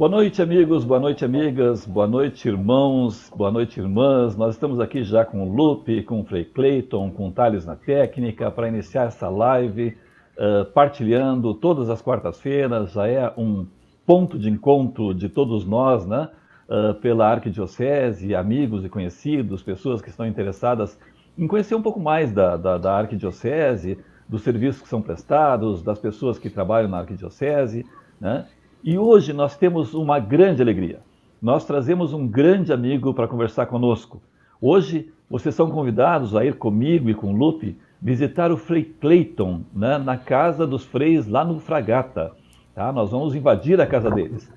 Boa noite, amigos, boa noite, amigas, boa noite, irmãos, boa noite, irmãs. Nós estamos aqui já com o Lupe, com o Frei Cleiton, com o Thales na técnica, para iniciar essa live, partilhando todas as quartas-feiras. Já é um ponto de encontro de todos nós, né? Pela Arquidiocese, amigos e conhecidos, pessoas que estão interessadas em conhecer um pouco mais da Arquidiocese, dos serviços que são prestados, das pessoas que trabalham na Arquidiocese, né? E hoje nós temos uma grande alegria. Nós trazemos um grande amigo para conversar conosco. Hoje vocês são convidados a ir comigo e com o Lupe visitar o Frei Cleiton, né, na casa dos freis lá no Fragata. Tá? Nós vamos invadir a casa deles.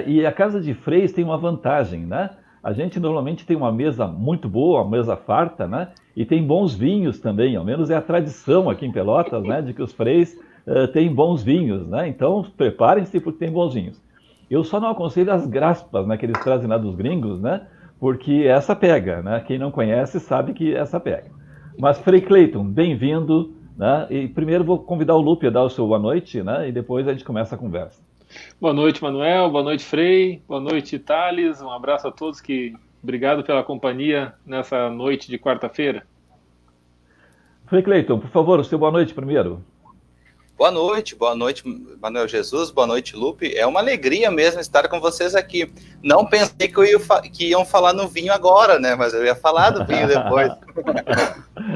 E a casa de freis tem uma vantagem, né? A gente normalmente tem uma mesa muito boa, uma mesa farta, né? E tem bons vinhos também, ao menos é a tradição aqui em Pelotas, né, de que os freis têm bons vinhos, né? Então preparem-se porque tem bons vinhos. Eu só não aconselho as graspas, né, que eles trazem lá dos gringos, né? Porque essa pega, né? Quem não conhece sabe que essa pega. Mas Frei Cleiton, bem-vindo, né? E primeiro vou convidar o Lupe a dar o seu boa noite, né? E depois a gente começa a conversa. Boa noite, Manuel. Boa noite, Frei. Boa noite, Thales. Um abraço a todos. Obrigado pela companhia nessa noite de quarta-feira. Frei Cleiton, por favor, o seu boa noite primeiro. Boa noite, Manuel Jesus, boa noite, Lupe. É uma alegria mesmo estar com vocês aqui. Não pensei que iam falar no vinho agora, né? Mas eu ia falar do vinho depois.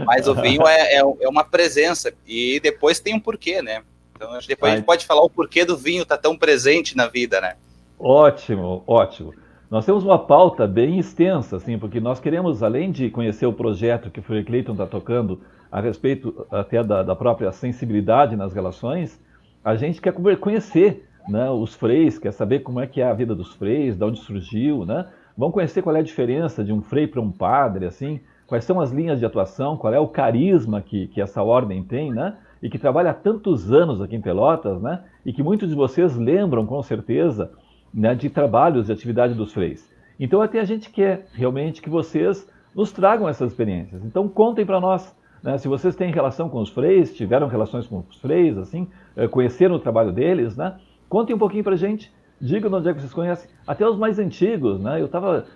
Mas o vinho é uma presença e depois tem um porquê, né? Então depois a gente pode falar o porquê do vinho estar tão presente na vida, né? Ótimo, ótimo. Nós temos uma pauta bem extensa, assim, porque nós queremos, além de conhecer o projeto que o Frei Cleiton está tocando a respeito até da própria sensibilidade nas relações, a gente quer conhecer, né, os freis, quer saber como é que é a vida dos freis, de onde surgiu, né? Vamos conhecer qual é a diferença de um frei para um padre, assim, quais são as linhas de atuação, qual é o carisma que essa ordem tem, né? E que trabalha há tantos anos aqui em Pelotas, né? E que muitos de vocês lembram, com certeza, né, de trabalhos de atividade dos freis. Então até a gente quer realmente que vocês nos tragam essas experiências. Então contem para nós, né, se vocês têm relação com os freis, tiveram relações com os freis, assim, conheceram o trabalho deles, né? Contem um pouquinho para a gente, digam onde é que vocês conhecem, até os mais antigos, né? Eu estava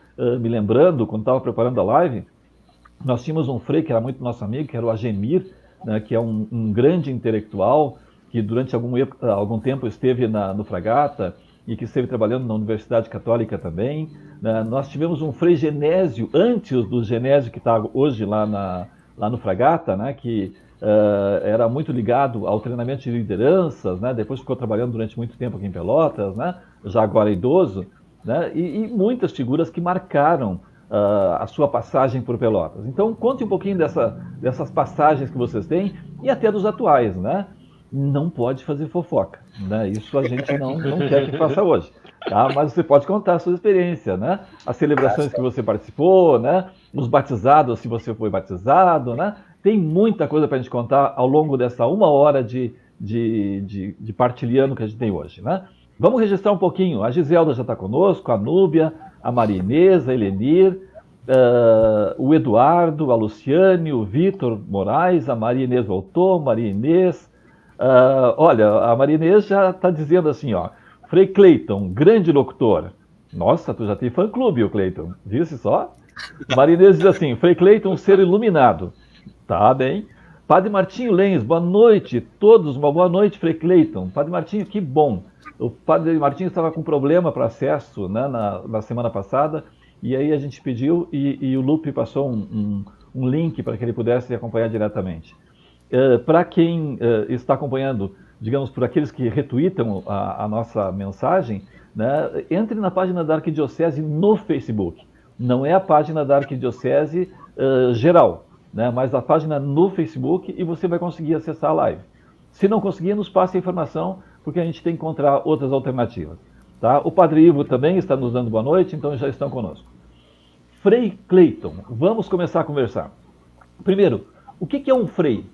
me lembrando, quando estava preparando a live, nós tínhamos um frei que era muito nosso amigo, que era o Agemir, né, que é um grande intelectual, que durante algum tempo esteve no Fragata, e que esteve trabalhando na Universidade Católica também. Nós tivemos um Frei Genésio, antes do Genésio que está hoje lá no Fragata, né, que era muito ligado ao treinamento de lideranças, né, depois ficou trabalhando durante muito tempo aqui em Pelotas, né, já agora idoso, né, e muitas figuras que marcaram a sua passagem por Pelotas. Então, conte um pouquinho dessas passagens que vocês têm e até dos atuais, né? Não pode fazer fofoca, né? Isso a gente não quer que faça hoje, tá? Mas você pode contar a sua experiência, né? As celebrações que você participou, né? Os batizados, se você foi batizado, né? Tem muita coisa para a gente contar ao longo dessa 1 hora de partilhando que a gente tem hoje, né? Vamos registrar um pouquinho. A Giselda já está conosco, a Núbia, a Maria Inês, a Helenir, o Eduardo, a Luciane, o Vitor Moraes, a Maria Inês voltou, Maria Inês. Olha, a Maria Inês já está dizendo assim, ó, Frei Cleiton, grande locutor. Nossa, tu já tem fã-clube, o Cleiton. Viu-se só? Maria Inês diz assim, Frei Cleiton, ser iluminado. Tá bem. Padre Martinho Lenz, boa noite todos, uma boa noite, Frei Cleiton. Padre Martinho, que bom. O Padre Martinho estava com problema para acesso, né, na semana passada, e aí a gente pediu e o Lupe passou um link para que ele pudesse acompanhar diretamente. Para quem está acompanhando, digamos, por aqueles que retweetam a nossa mensagem, né, entre na página da Arquidiocese no Facebook. Não é a página da Arquidiocese geral, né, mas a página no Facebook, e você vai conseguir acessar a live. Se não conseguir, nos passe a informação, porque a gente tem que encontrar outras alternativas. Tá? O Padre Ivo também está nos dando boa noite, então já estão conosco. Frei Cleiton, vamos começar a conversar. Primeiro, o que é um frei?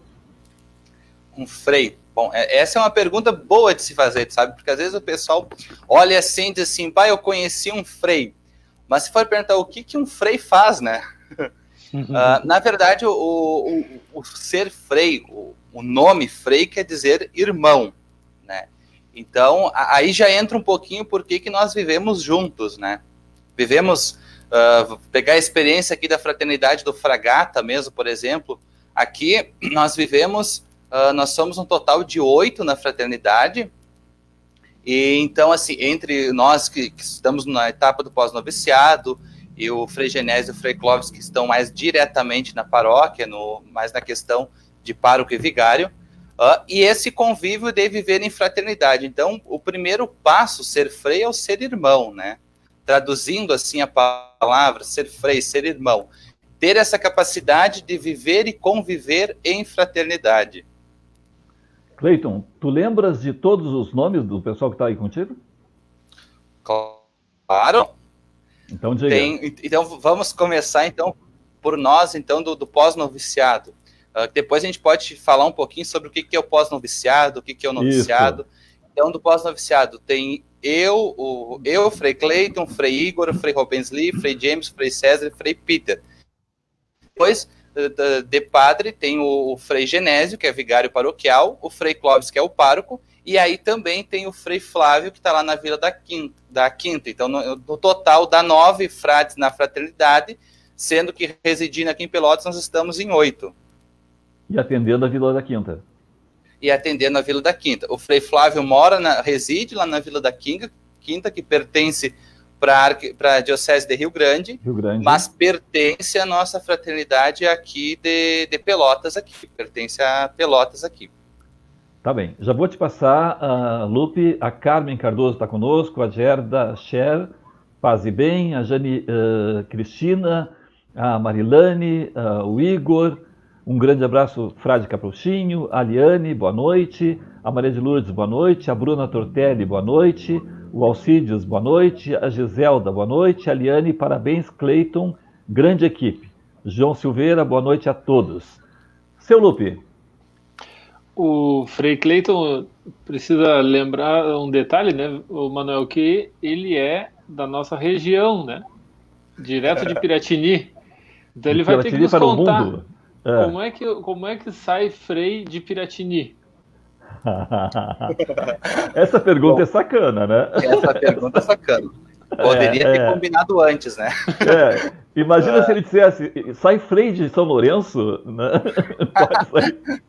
Um frei. Bom, essa é uma pergunta boa de se fazer, sabe? Porque às vezes o pessoal olha assim e diz assim, pai, eu conheci um frei. Mas se for perguntar o que um frei faz, né? Na verdade, o ser frei, o nome frei quer dizer irmão, né? Então, aí já entra um pouquinho por que nós vivemos juntos, né? Vivemos, pegar a experiência aqui da fraternidade do Fragata mesmo, por exemplo, aqui nós vivemos, nós somos um total de 8 na fraternidade, e então, assim, entre nós que estamos na etapa do pós-noviciado, e o Frei Genésio e o Frei Clóvis, que estão mais diretamente na paróquia, mais na questão de pároco e vigário, e esse convívio de viver em fraternidade. Então, o primeiro passo, ser frei, é o ser irmão, né? Traduzindo assim a palavra, ser frei, ser irmão. Ter essa capacidade de viver e conviver em fraternidade. Cleiton, tu lembras de todos os nomes do pessoal que está aí contigo? Claro. Então, diga. Então, vamos começar então por nós, então, do pós-noviciado. Depois a gente pode falar um pouquinho sobre o que é o pós-noviciado, o que é o noviciado. Isso. Então, do pós-noviciado tem eu, Frei Cleiton, Frei Igor, Frei Robensli, Frei James, Frei César e Frei Peter. Depois, de padre, tem o Frei Genésio, que é vigário paroquial, o Frei Clóvis, que é o pároco, e aí também tem o Frei Flávio, que está lá na Vila da Quinta. Então, no total, dá 9 frades na fraternidade, sendo que residindo aqui em Pelotas, nós estamos em 8. E atendendo a Vila da Quinta. E atendendo a Vila da Quinta. O Frei Flávio reside lá na Vila da Quinta, que pertence para a Diocese de Rio Grande, mas pertence à nossa fraternidade aqui de Pelotas, pertence a Pelotas aqui. Tá bem, já vou te passar, Lupe, a Carmen Cardoso está conosco, a Gerda Scher, paz e bem, a Jane Cristina, a Marilane, o Igor, um grande abraço, Frade Capuchinho, a Liane, boa noite, a Maria de Lourdes, boa noite, a Bruna Tortelli, boa noite, o Alcides, boa noite, a Giselda, boa noite, a Liane, parabéns, Cleiton, grande equipe. João Silveira, boa noite a todos. Seu Lupe. O Frei Cleiton precisa lembrar um detalhe, né, o Manuel, que ele é da nossa região, né, direto de Piratini. Então ele vai ter que nos contar como é que sai Frei de Piratini. Essa pergunta é sacana, né? Essa pergunta é sacana. Poderia ter combinado antes, né? Imagina se ele dissesse, sai Frei de São Lourenço, né?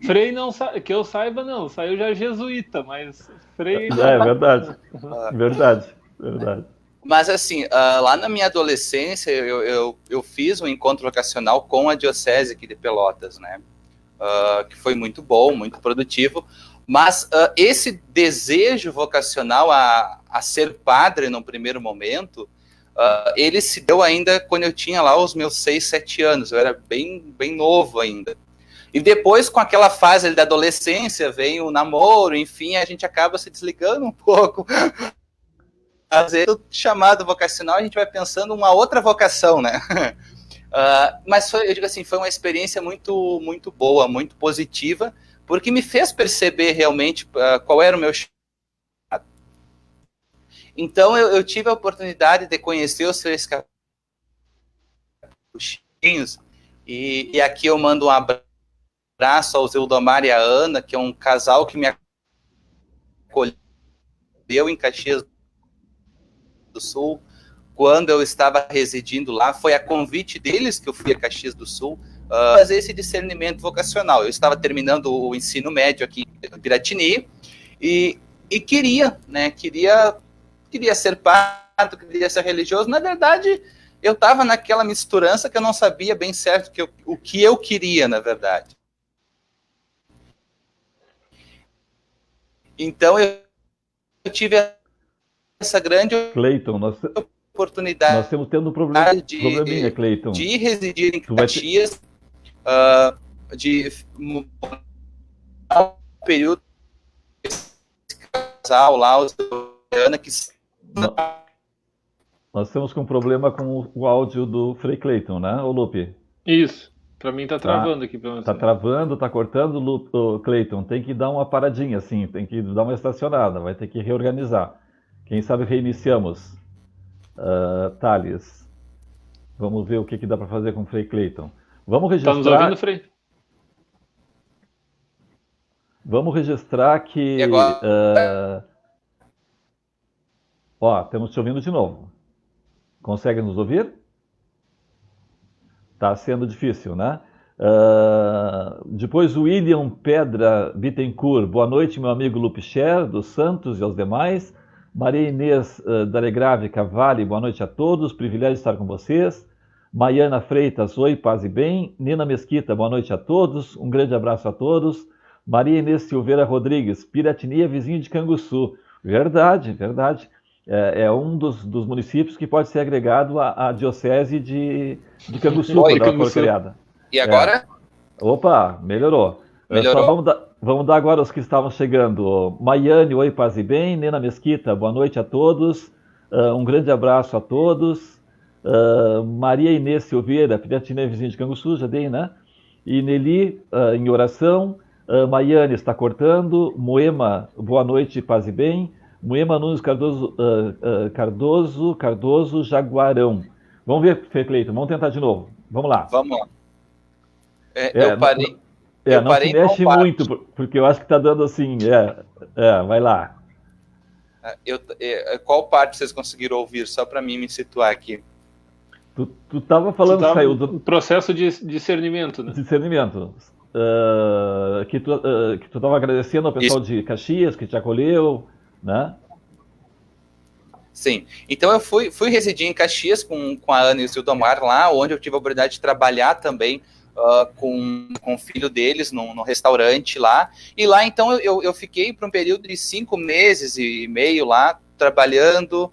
Frei não que eu saiba não, saiu já jesuíta, mas Frei... verdade, verdade. Mas assim, lá na minha adolescência, eu fiz um encontro vocacional com a Diocese aqui de Pelotas, né? Que foi muito bom, muito produtivo. Mas esse desejo vocacional a ser padre no primeiro momento, ele se deu ainda quando eu tinha lá os meus 6, 7 anos. Eu era bem novo ainda. E depois, com aquela fase da adolescência, vem o namoro, enfim, a gente acaba se desligando um pouco. Às vezes, o chamado vocacional, a gente vai pensando uma outra vocação, né? Mas eu digo assim, foi uma experiência muito, muito boa, muito positiva, porque me fez perceber realmente qual era o meu chamado. Então, eu tive a oportunidade de conhecer os Três Capuchinhos, e aqui eu mando um abraço ao Zildomar e a Ana, que é um casal que me acolheu em Caxias do Sul, quando eu estava residindo lá. Foi a convite deles que eu fui a Caxias do Sul fazer esse discernimento vocacional. Eu estava terminando o ensino médio aqui em Piratini e queria ser padre, queria ser religioso. Na verdade, eu estava naquela misturança que eu não sabia bem certo o que eu queria, na verdade. Então, eu tive essa grande Cleiton, oportunidade. Nós estamos tendo probleminha, Cleiton. De residir em Caxias, de um período casal lá, os Ana que nós estamos com um problema com o áudio do Frei Cleiton, né, ô Lupe? Isso. Para mim tá travando aqui. Tá travando, tá cortando, Cleiton. Tem que dar uma paradinha, assim, tem que dar uma estacionada, vai ter que reorganizar. Quem sabe reiniciamos. Thales, vamos ver o que dá para fazer com o Frei Cleiton. Vamos registrar... Tá nos ouvindo, Frei? Vamos registrar que Ó, estamos te ouvindo de novo. Consegue nos ouvir? Está sendo difícil, né? Depois o William Pedra Bittencourt. Boa noite, meu amigo Lupicher, dos Santos e aos demais. Maria Inês Daregrave Cavalli, boa noite a todos. Privilégio estar com vocês. Maiana Freitas, oi, paz e bem. Nina Mesquita, boa noite a todos. Um grande abraço a todos. Maria Inês Silveira Rodrigues, Piratini é vizinho de Canguçu. Verdade, verdade. É um dos municípios que pode ser agregado à diocese de Canguçu, quando ela for criada. E agora? Opa, melhorou. Melhorou? Só vamos dar agora os que estavam chegando. Maiane, oi, paz e bem. Nena Mesquita, boa noite a todos. Um grande abraço a todos. Maria Inês Silveira, Piratini é vizinho de Canguçu, já dei, né? E Nelly, em oração. Maiane está cortando. Moema, boa noite, paz e bem. Moema Nunes Cardoso Jaguarão. Vamos ver, Fê Cleiton, vamos tentar de novo. Vamos lá. Vamos lá. Eu parei. Não se mexe muito, porque eu acho que está dando assim. Vai lá. Qual parte vocês conseguiram ouvir? Só para mim me situar aqui. Tu estava falando, saiu do processo de discernimento, né? Discernimento. Que tu estava agradecendo ao pessoal de Caxias que te acolheu, né? Sim. Então eu fui residir em Caxias com a Ana e o Sildomar lá, onde eu tive a oportunidade de trabalhar também com o filho deles no restaurante lá. E lá, então, eu fiquei por um período de 5 meses e meio lá, trabalhando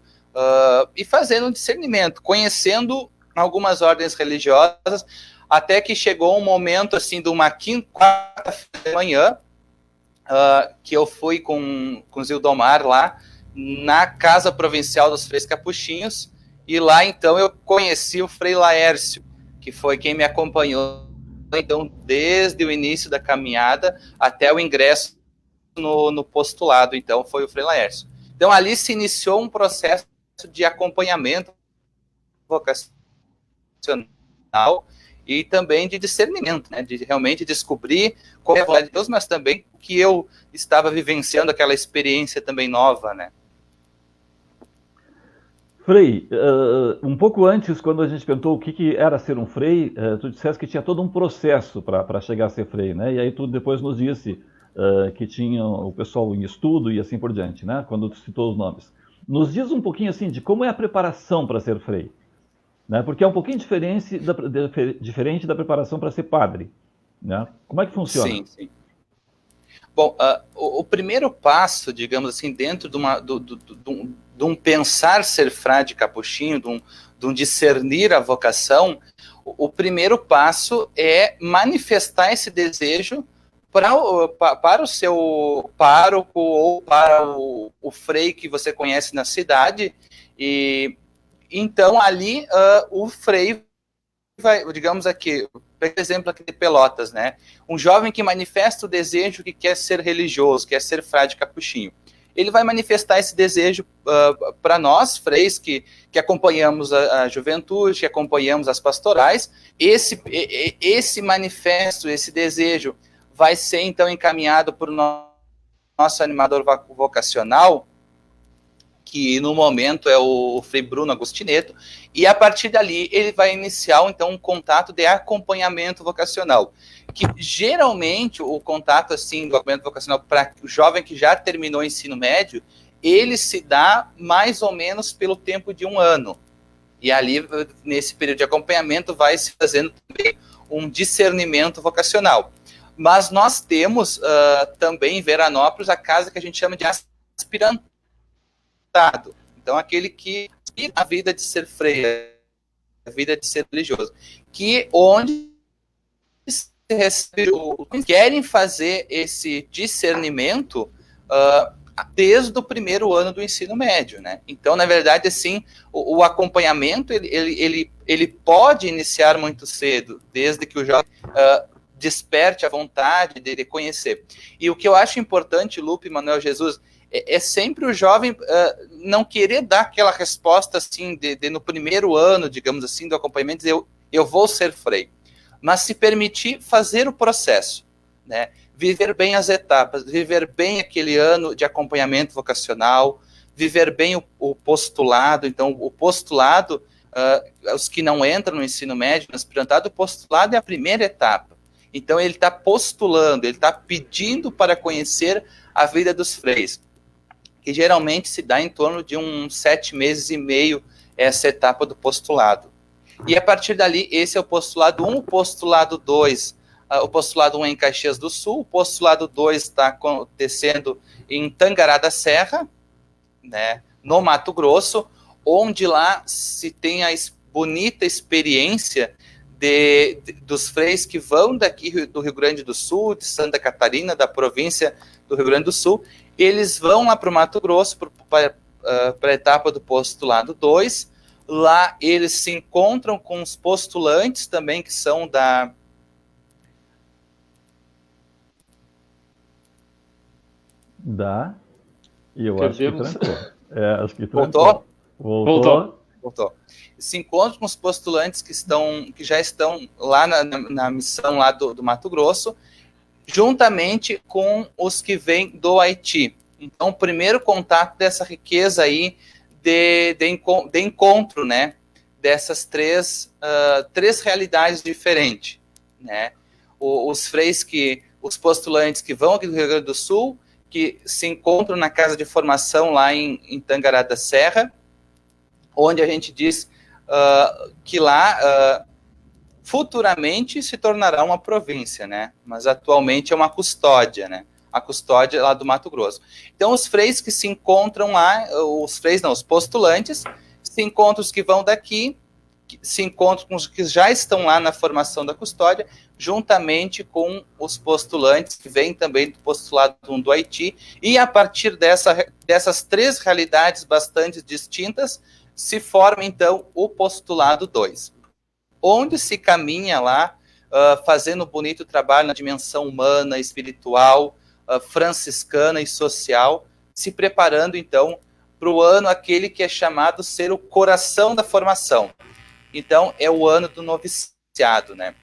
e fazendo um discernimento, conhecendo algumas ordens religiosas, até que chegou um momento, assim, de uma quarta-feira de manhã, que eu fui com o Zildomar lá, na Casa Provincial dos Freis Capuchinhos, e lá, então, eu conheci o Frei Laércio, que foi quem me acompanhou, então, desde o início da caminhada até o ingresso no postulado, então, foi o Frei Laércio. Então, ali se iniciou um processo de acompanhamento vocacional e também de discernimento, né, de realmente descobrir qual é a vontade de Deus, mas também que eu estava vivenciando aquela experiência também nova, né. Frei, um pouco antes, quando a gente perguntou o que era ser um frei, tu disseste que tinha todo um processo para chegar a ser frei, né? E aí tu depois nos disse que tinha o pessoal em estudo e assim por diante, né? Quando tu citou os nomes. Nos diz um pouquinho assim de como é a preparação para ser frei, né? Porque é um pouquinho diferente da preparação para ser padre, né? Como é que funciona? Sim, sim. Bom, o primeiro passo, digamos assim, dentro de um pensar ser frade capuchinho, de um discernir a vocação, o primeiro passo é manifestar esse desejo para o seu pároco ou para o frei que você conhece na cidade, e então ali o frei vai, digamos aqui, por exemplo, aqui de Pelotas, né? Um jovem que manifesta o desejo que quer ser religioso, quer ser frade capuchinho. Ele vai manifestar esse desejo para nós, freis, que acompanhamos a juventude, que acompanhamos as pastorais. Esse manifesto, esse desejo, vai ser, então, encaminhado por nosso animador vocacional, que no momento é o Frei Bruno Agostineto, e a partir dali ele vai iniciar, então, um contato de acompanhamento vocacional, que geralmente o contato, assim, do acompanhamento vocacional para o jovem que já terminou o ensino médio, ele se dá mais ou menos pelo tempo de 1 ano, e ali, nesse período de acompanhamento, vai se fazendo também um discernimento vocacional. Mas nós temos também em Veranópolis a casa que a gente chama de aspirantado. Então, aquele que tem a vida de ser frei, a vida de ser religioso, que onde se recebe querem fazer esse discernimento desde o primeiro ano do ensino médio, né? Então, na verdade, assim, o acompanhamento ele pode iniciar muito cedo, desde que o jovem desperte a vontade de conhecer. E o que eu acho importante, Lupe, Manuel Jesus, é sempre o jovem não querer dar aquela resposta assim, no primeiro ano, digamos assim, do acompanhamento, dizer eu vou ser frei, mas se permitir fazer o processo, né? Viver bem as etapas, viver bem aquele ano de acompanhamento vocacional, viver bem o postulado. Então, o postulado, os que não entram no ensino médio, no aspirantado, o postulado é a primeira etapa. Então, ele está postulando, ele está pedindo para conhecer a vida dos freis, que geralmente se dá em torno de uns 7 meses e meio, essa etapa do postulado. E a partir dali, esse é o postulado 1, o postulado 2. O postulado 1 é em Caxias do Sul, o postulado 2 está acontecendo em Tangará da Serra, né, no Mato Grosso, onde lá se tem a bonita experiência dos freis que vão daqui do Rio Grande do Sul, de Santa Catarina, da província do Rio Grande do Sul. Eles vão lá para o Mato Grosso, para a etapa do postulado 2. Lá eles se encontram com os postulantes também, que são da... E eu acho que trancou. Acho que trancou. Voltou. Se encontram com os postulantes que já estão lá na missão lá do Mato Grosso, juntamente com os que vêm do Haiti. Então, o primeiro contato dessa riqueza aí de encontro, né, dessas três realidades diferentes, né? Os postulantes que vão aqui do Rio Grande do Sul, que se encontram na casa de formação lá em Tangará da Serra, onde a gente diz que lá futuramente se tornará uma província, né? Mas atualmente é uma custódia, né? A custódia lá do Mato Grosso. Então, os freis que se encontram lá, os postulantes, se encontram os que vão daqui, se encontram com os que já estão lá na formação da custódia, juntamente com os postulantes que vêm também do postulado 1 do Haiti, e a partir dessas três realidades bastante distintas, se forma, então, o postulado 2, onde se caminha lá, fazendo um bonito trabalho na dimensão humana, espiritual, franciscana e social, se preparando, então, para o ano aquele que é chamado ser o coração da formação. Então, é o ano do noviciado, né?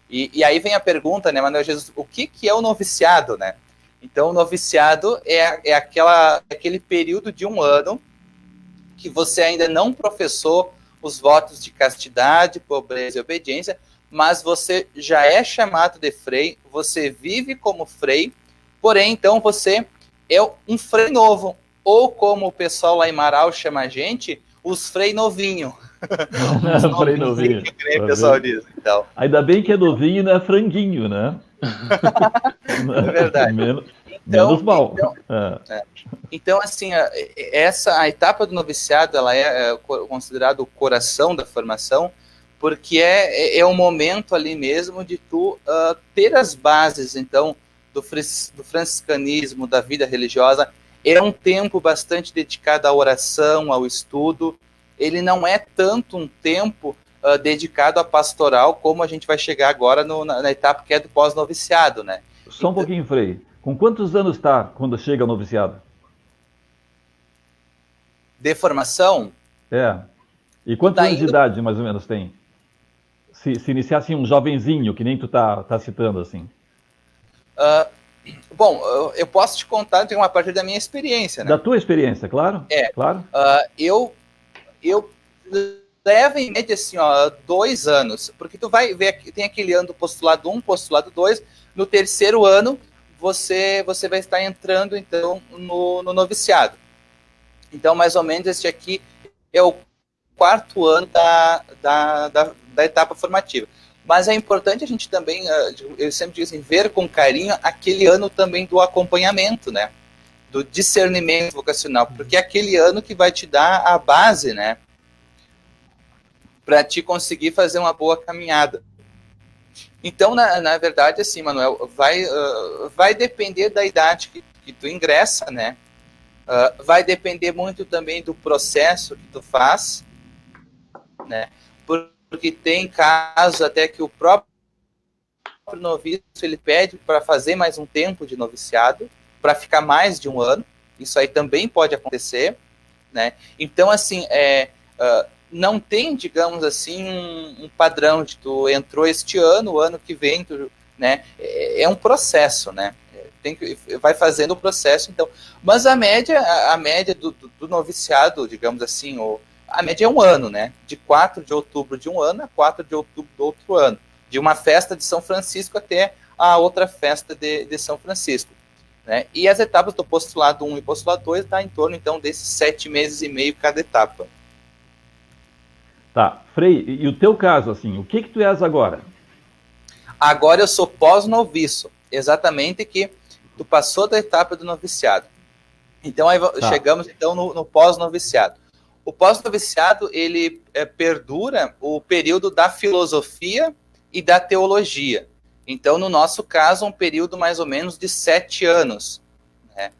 E aí vem a pergunta, né, Manuel Jesus, o que é o noviciado, né? Então, o noviciado é aquele período de um ano que você ainda não professou os votos de castidade, pobreza e obediência, mas você já é chamado de frei, você vive como frei, porém, então, você é um frei novo, ou como o pessoal lá em Marau chama a gente, os frei novinho. Frei novinho. Que o pessoal diz, então. Ainda bem que é novinho e não é franguinho, né? É verdade. Menos mal. Então, assim, a etapa do noviciado, ela é considerada o coração da formação, porque é um momento ali mesmo de tu ter as bases, então, do franciscanismo, da vida religiosa. É um tempo bastante dedicado à oração, ao estudo. Ele não é tanto um tempo dedicado à pastoral, como a gente vai chegar agora na etapa que é do pós-noviciado, né? Só um pouquinho, Frei. Com quantos anos está quando chega ao noviciado? De formação? E quantos anos de idade, mais ou menos, tem? Se iniciar assim um jovenzinho, que nem tu tá citando, assim. Bom, eu posso te contar a partir da minha experiência, né? Da tua experiência, claro. Claro. Eu levo em média assim, 2 anos, porque tu vai ver que tem aquele ano do postulado 1, postulado 2, no terceiro ano você vai estar entrando então no noviciado. Então, mais ou menos, este aqui é o 4º ano da etapa formativa. Mas é importante a gente também, eu sempre digo assim, ver com carinho aquele ano também do acompanhamento, né? Do discernimento vocacional, porque é aquele ano que vai te dar a base, né? Para te conseguir fazer uma boa caminhada. Então, na verdade, assim, Manuel, vai depender da idade que tu ingressa, né? Vai depender muito também do processo que tu faz, né? Porque tem casos até que o próprio noviço ele pede para fazer mais um tempo de noviciado, para ficar mais de um ano. Isso aí também pode acontecer, né? Então, assim, não tem, digamos assim, um padrão de tu entrou este ano, o ano que vem, né? É um processo, né? vai fazendo o processo, então. Mas a média do noviciado, digamos assim, a média é um ano, né? De 4 de outubro de um ano a 4 de outubro do outro ano. De uma festa de São Francisco até a outra festa de São Francisco. Né? E as etapas do postulado 1 e postulado 2 dá em torno, então, desses 7 meses e meio cada etapa. Tá. Frei, e o teu caso, assim, o que tu és agora? Agora eu sou pós-noviço. Exatamente que tu passou da etapa do noviciado. Então, aí chegamos, então, no pós-noviciado. O pós-noviciado, ele perdura o período da filosofia e da teologia. Então, no nosso caso, um período mais ou menos de 7 anos. Né?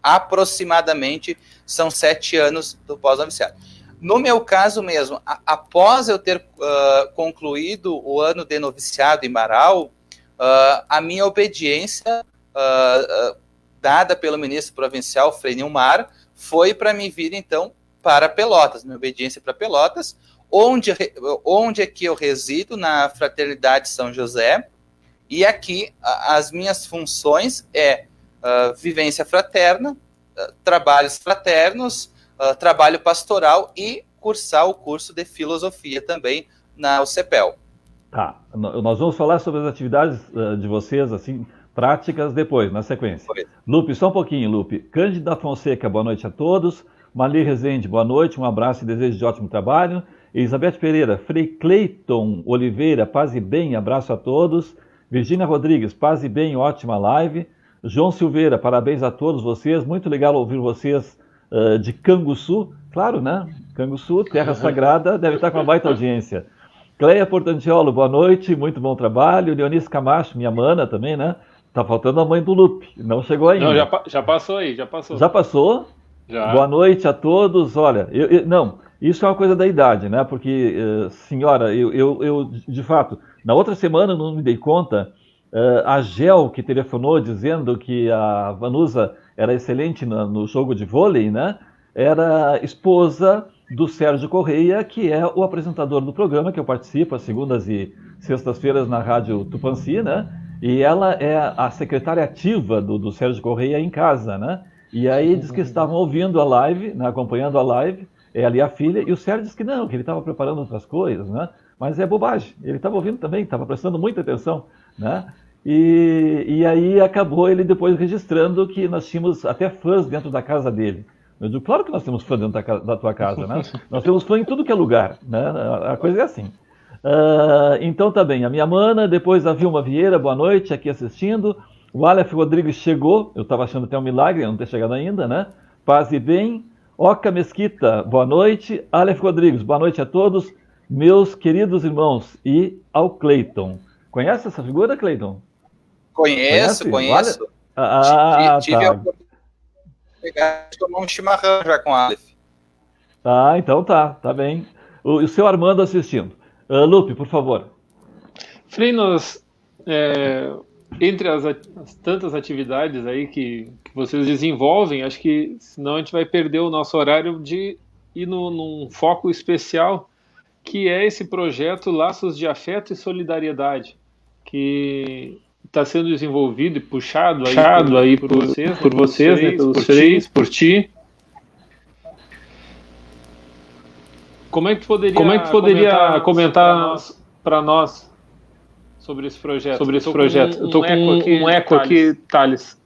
Aproximadamente são 7 anos do pós-noviciado. No meu caso mesmo, após eu ter concluído o ano de noviciado em Marau, a minha obediência, dada pelo ministro provincial, Frei Nilmar, foi para me vir, então, para Pelotas. Minha obediência para Pelotas, onde é que eu resido, na Fraternidade São José, e aqui as minhas funções vivência fraterna, trabalhos fraternos, trabalho pastoral e cursar o curso de filosofia também na UCPEL. Tá, nós vamos falar sobre as atividades de vocês, assim, práticas depois, na sequência. Foi. Lupe, só um pouquinho, Lupe. Cândida Fonseca, boa noite a todos. Mali Rezende, boa noite, um abraço e desejo de ótimo trabalho. Elizabeth Pereira, Frei Cleiton Oliveira, paz e bem, abraço a todos. Virgínia Rodrigues, paz e bem, ótima live. João Silveira, parabéns a todos vocês, muito legal ouvir vocês de Canguçu, claro, né? Canguçu, terra sagrada, deve estar com uma baita audiência. Cleia Portantiolo, boa noite, muito bom trabalho. Leonice Camacho, minha mana também, né? Tá faltando a mãe do Lupe, não chegou ainda. Não, já passou aí, já passou. Já passou? Já. Boa noite a todos. Olha, não, isso é uma coisa da idade, né? Porque, senhora, eu de fato, na outra semana não me dei conta, a Gel que telefonou dizendo que a Vanusa era excelente no jogo de vôlei, né? Era esposa do Sérgio Correia, que é o apresentador do programa que eu participo às segundas e sextas-feiras na Rádio Tupanci, né? E ela é a secretária ativa do Sérgio Correia em casa, né? E aí diz que estavam ouvindo a live, né, acompanhando a live, ela e a filha, e o Sérgio disse que não, que ele estava preparando outras coisas, né? Mas é bobagem, ele estava ouvindo também, estava prestando muita atenção, né? E aí acabou ele depois registrando que nós tínhamos até fãs dentro da casa dele. Eu digo, claro que nós temos fã dentro da tua casa, né? Nós temos fã em tudo que é lugar, né? A coisa é assim. Então tá bem, a minha mana, depois a Vilma Vieira, boa noite, aqui assistindo. O Aleph Rodrigues chegou, eu estava achando até um milagre não ter chegado ainda, né? Paz e bem. Oca Mesquita, boa noite. Aleph Rodrigues, boa noite a todos, meus queridos irmãos. E ao Cleiton. Conhece essa figura, Cleiton? Conheço. Tive a oportunidade de tomar um chimarrão já com o Aleph. Então tá bem. O seu Armando assistindo. Lupe, por favor. Frei, nós, entre as tantas atividades aí que vocês desenvolvem, acho que senão a gente vai perder o nosso horário de ir num foco especial, que é esse projeto Laços de Afeto e Solidariedade, que está sendo desenvolvido e puxado aí por vocês, né, pelos freis, por ti. Como é que tu poderia comentar para nós sobre esse projeto? Eu estou com um eco aqui, Thales.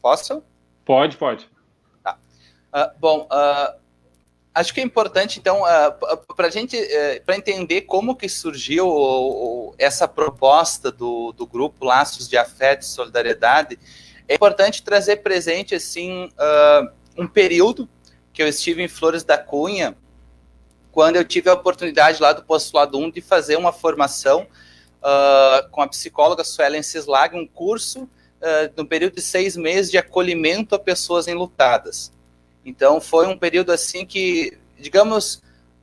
Posso? Pode. Tá. Acho que é importante, então, para a gente, para entender como que surgiu essa proposta do grupo Laços de Afeto e Solidariedade, é importante trazer presente, assim, um período que eu estive em Flores da Cunha, quando eu tive a oportunidade lá do Postulado 1 de fazer uma formação com a psicóloga Suelen Cislag, um curso no período de 6 meses de acolhimento a pessoas enlutadas. Então, foi um período assim que, digamos,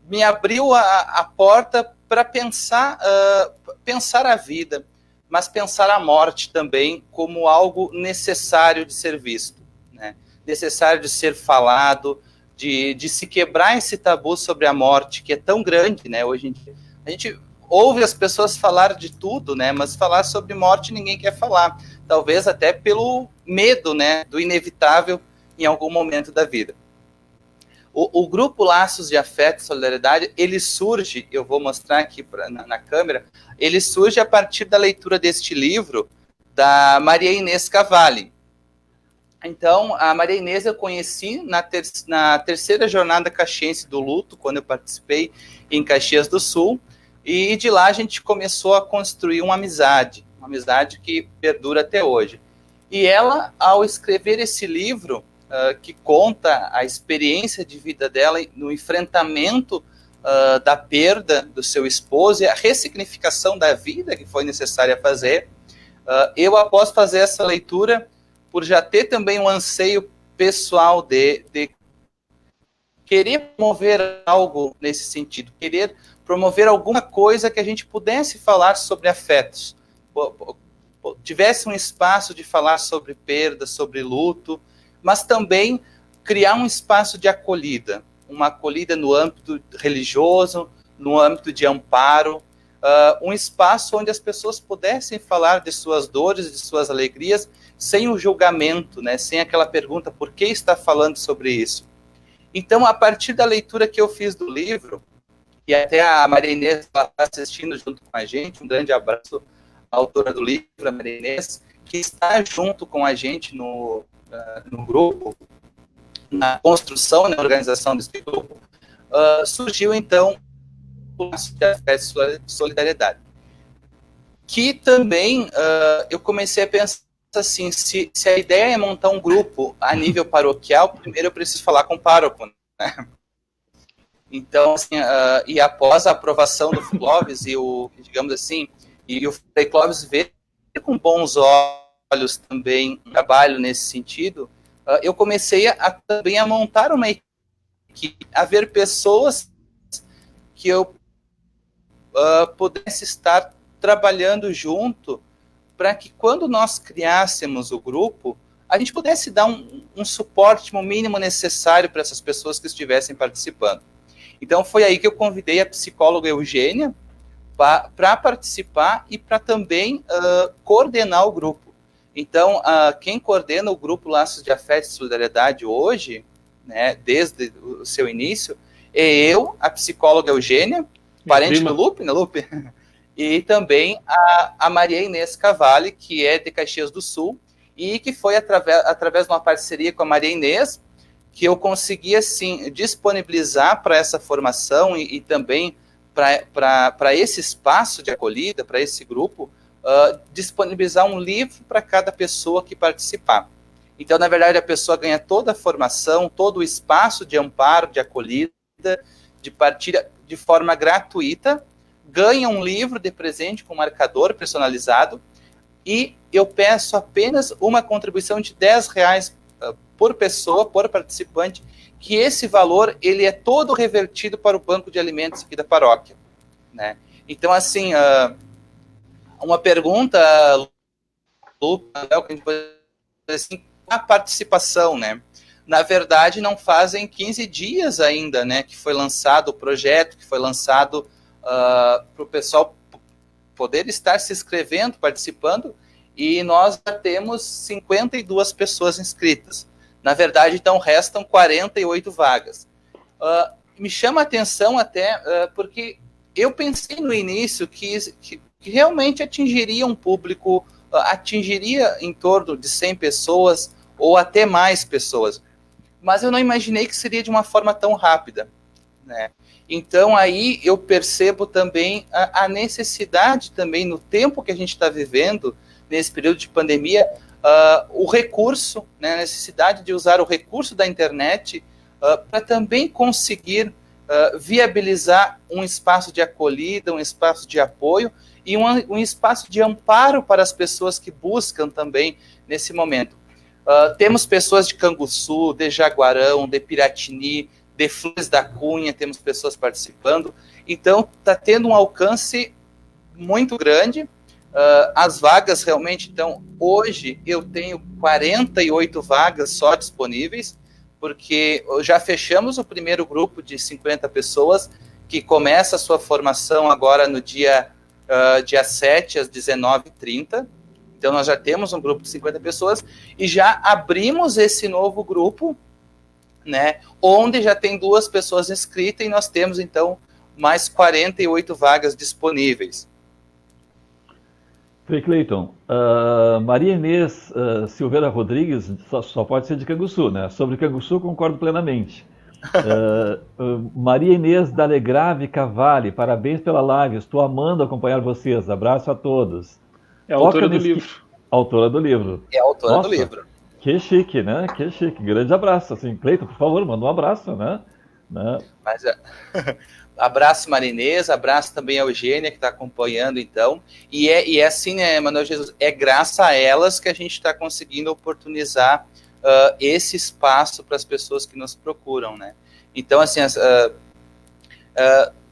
me abriu a porta para pensar a vida, mas pensar a morte também como algo necessário de ser visto, né? Necessário de ser falado, de se quebrar esse tabu sobre a morte, que é tão grande, né? Hoje em dia, a gente ouve as pessoas falar de tudo, né? Mas falar sobre morte ninguém quer falar. Talvez até pelo medo, né? Do inevitável em algum momento da vida. O grupo Laços de Afeto e Solidariedade, ele surge, eu vou mostrar aqui na câmera, ele surge a partir da leitura deste livro da Maria Inês Cavalli. Então, a Maria Inês eu conheci na terceira jornada caxiense do luto, quando eu participei em Caxias do Sul, e de lá a gente começou a construir uma amizade que perdura até hoje. E ela, ao escrever esse livro, que conta a experiência de vida dela no enfrentamento da perda do seu esposo e a ressignificação da vida que foi necessária fazer, eu, após fazer essa leitura, por já ter também um anseio pessoal de querer promover algo nesse sentido, querer promover alguma coisa que a gente pudesse falar sobre afetos, tivesse um espaço de falar sobre perda, sobre luto, mas também criar um espaço de acolhida, uma acolhida no âmbito religioso, no âmbito de amparo, um espaço onde as pessoas pudessem falar de suas dores, de suas alegrias, sem o julgamento, né? Sem aquela pergunta, por que está falando sobre isso? Então, a partir da leitura que eu fiz do livro, e até a Maria Inês está assistindo junto com a gente, um grande abraço à autora do livro, a Maria Inês, que está junto com a gente no grupo, na construção, na organização desse grupo, surgiu então o Laço de Afeto e Solidariedade. Que também eu comecei a pensar assim, se a ideia é montar um grupo a nível paroquial, primeiro eu preciso falar com o pároco, né? Então, assim, e após a aprovação do Clóvis e o Frei Clóvis vê com bons olhos também um trabalho nesse sentido, eu comecei também a montar uma equipe, a ver pessoas que eu pudesse estar trabalhando junto para que quando nós criássemos o grupo, a gente pudesse dar um suporte, o mínimo necessário para essas pessoas que estivessem participando. Então foi aí que eu convidei a psicóloga Eugênia para participar e para também coordenar o grupo. Então, quem coordena o grupo Laços de Afeto e Solidariedade hoje, né, desde o seu início, é eu, a psicóloga Eugênia, parente do Lupe, né, Lupe? E também a Maria Inês Cavalli, que é de Caxias do Sul, e que foi através de uma parceria com a Maria Inês, que eu consegui, assim, disponibilizar para essa formação e também para esse espaço de acolhida, para esse grupo, disponibilizar um livro para cada pessoa que participar. Então, na verdade, a pessoa ganha toda a formação, todo o espaço de amparo, de acolhida, de partilha de forma gratuita, ganha um livro de presente com marcador personalizado e eu peço apenas uma contribuição de R$10 por pessoa, por participante, que esse valor ele é todo revertido para o banco de alimentos aqui da paróquia, né? Então, assim, uma pergunta, Lu, que a gente pode dizer assim, a participação, né? Na verdade, não fazem 15 dias ainda, né, que foi lançado o projeto, que foi lançado para o pessoal poder estar se inscrevendo, participando, e nós já temos 52 pessoas inscritas. Na verdade, então, restam 48 vagas. Me chama a atenção até porque eu pensei no início que realmente atingiria um público, atingiria em torno de 100 pessoas ou até mais pessoas. Mas eu não imaginei que seria de uma forma tão rápida, né? Então, aí eu percebo também a necessidade também, no tempo que a gente está vivendo, nesse período de pandemia, o recurso, né, a necessidade de usar o recurso da internet para também conseguir viabilizar um espaço de acolhida, um espaço de apoio e um espaço de amparo para as pessoas que buscam também nesse momento. Temos pessoas de Canguçu, de Jaguarão, de Piratini, de Flores da Cunha, temos pessoas participando. Então, está tendo um alcance muito grande. As vagas realmente, então, hoje eu tenho 48 vagas só disponíveis, porque já fechamos o primeiro grupo de 50 pessoas que começa a sua formação agora no dia 7 às 19h30. Então, nós já temos um grupo de 50 pessoas e já abrimos esse novo grupo, né, onde já tem 2 pessoas inscritas e nós temos, então, mais 48 vagas disponíveis. Frei Cleiton, Maria Inês Silveira Rodrigues só pode ser de Canguçu, né? Sobre Canguçu concordo plenamente. Maria Inês D'Alegrave Cavalli, parabéns pela live, estou amando acompanhar vocês, abraço a todos. É a autora do livro. Autora do livro. É a autora do livro. Que chique, né? Que chique, grande abraço. Assim, Cleiton, por favor, manda um abraço, né? Mas, abraço Maria Inês, abraço também a Eugênia que está acompanhando, então. E é assim, né, Manuel Jesus, é graças a elas que a gente está conseguindo oportunizar esse espaço para as pessoas que nos procuram, né? Então, assim,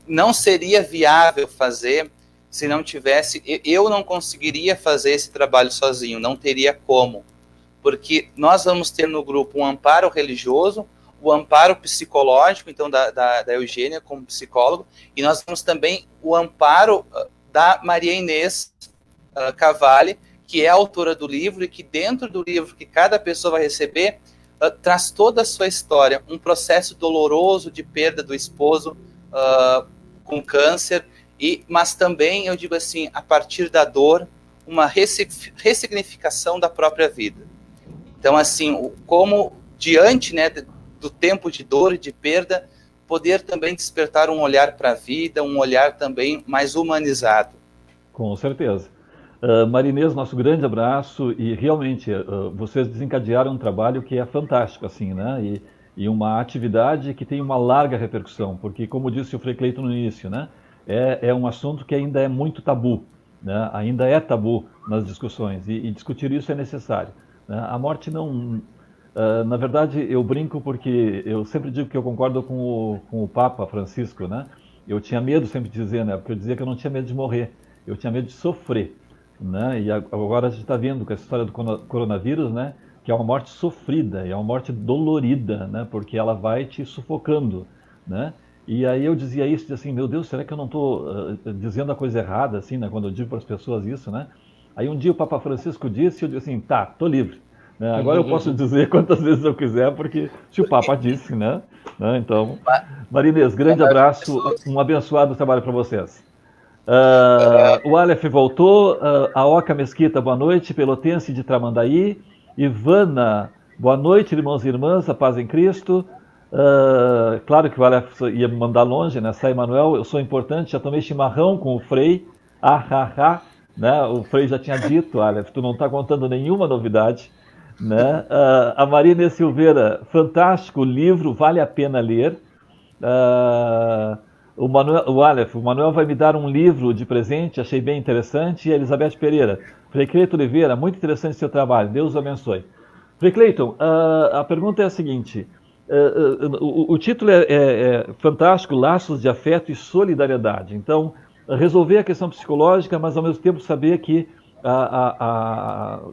não seria viável fazer se não tivesse... Eu não conseguiria fazer esse trabalho sozinho, não teria como. Porque nós vamos ter no grupo um amparo religioso, o amparo psicológico, então, da Eugênia como psicólogo, e nós temos também o amparo da Maria Inês Cavalli, que é a autora do livro, e que dentro do livro que cada pessoa vai receber, traz toda a sua história, um processo doloroso de perda do esposo com câncer, mas também, eu digo assim, a partir da dor, uma ressignificação da própria vida. Então, assim, como diante, né, do tempo de dor e de perda, poder também despertar um olhar para a vida, um olhar também mais humanizado. Com certeza. Maria Inês, nosso grande abraço, e realmente vocês desencadearam um trabalho que é fantástico, assim, né? E uma atividade que tem uma larga repercussão, porque, como disse o Frei Cleiton no início, né? É um assunto que ainda é muito tabu, né? Ainda é tabu nas discussões, e discutir isso é necessário, né? A morte não... na verdade, eu brinco porque eu sempre digo que eu concordo com o Papa Francisco, né? Eu tinha medo sempre de dizer, né? Porque eu dizia que eu não tinha medo de morrer, eu tinha medo de sofrer, né? E agora a gente está vendo com essa história do coronavírus, né? Que é uma morte sofrida, é uma morte dolorida, né? Porque ela vai te sufocando, né? E aí eu dizia isso, assim, meu Deus, será que eu não estou dizendo a coisa errada, assim, né? Quando eu digo para as pessoas isso, né? Aí um dia o Papa Francisco disse, eu disse assim, tá, tô livre. Agora eu posso dizer quantas vezes eu quiser, porque se o Papa disse, né? Então, Maria Inês, grande abraço, um abençoado trabalho para vocês. O Aleph voltou, a Oca Mesquita, boa noite, Pelotense de Tramandaí, Ivana, boa noite, irmãos e irmãs, a paz em Cristo. Claro que o Aleph ia me mandar longe, né? Sai Manuel, eu sou importante, já tomei chimarrão com o Frei, né? O Frei já tinha dito, Aleph, tu não está contando nenhuma novidade, né? A Marina Silveira, fantástico livro, vale a pena ler. O Manuel vai me dar um livro de presente, achei bem interessante. E a Elizabeth Pereira, Frei Cleiton Oliveira, muito interessante seu trabalho, Deus o abençoe. Frei Cleiton, a pergunta é a seguinte, o título é fantástico, Laços de Afeto e Solidariedade. Então, resolver a questão psicológica, mas ao mesmo tempo saber que,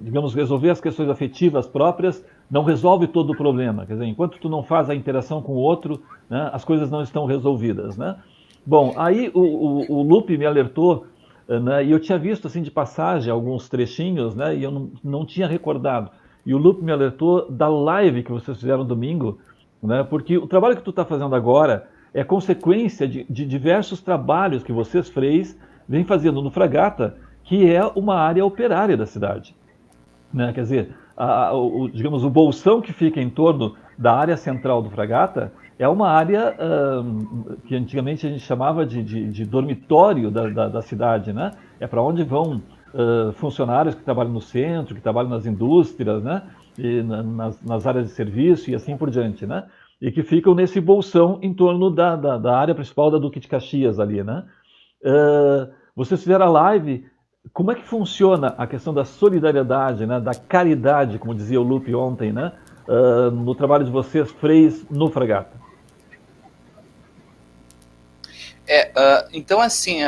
digamos, resolver as questões afetivas próprias não resolve todo o problema. Quer dizer, enquanto tu não faz a interação com o outro, né, as coisas não estão resolvidas, né? Bom, aí o Lupe me alertou, né, e eu tinha visto assim de passagem alguns trechinhos, né, e eu não tinha recordado. E o Lupe me alertou da live que vocês fizeram domingo, né, porque o trabalho que tu está fazendo agora é consequência de diversos trabalhos que vocês, freis, vêm fazendo no Fragata, que é uma área operária da cidade, né? Quer dizer, digamos, o bolsão que fica em torno da área central do Fragata é uma área que antigamente a gente chamava de dormitório da cidade, né? É para onde vão funcionários que trabalham no centro, que trabalham nas indústrias, né? E nas áreas de serviço e assim por diante, né? E que ficam nesse bolsão em torno da área principal da Duque de Caxias ali, né? Vocês fizeram a live. Como é que funciona a questão da solidariedade, né, da caridade, como dizia o Lupe ontem, né, no trabalho de vocês, freis, no Fragata? Então, assim,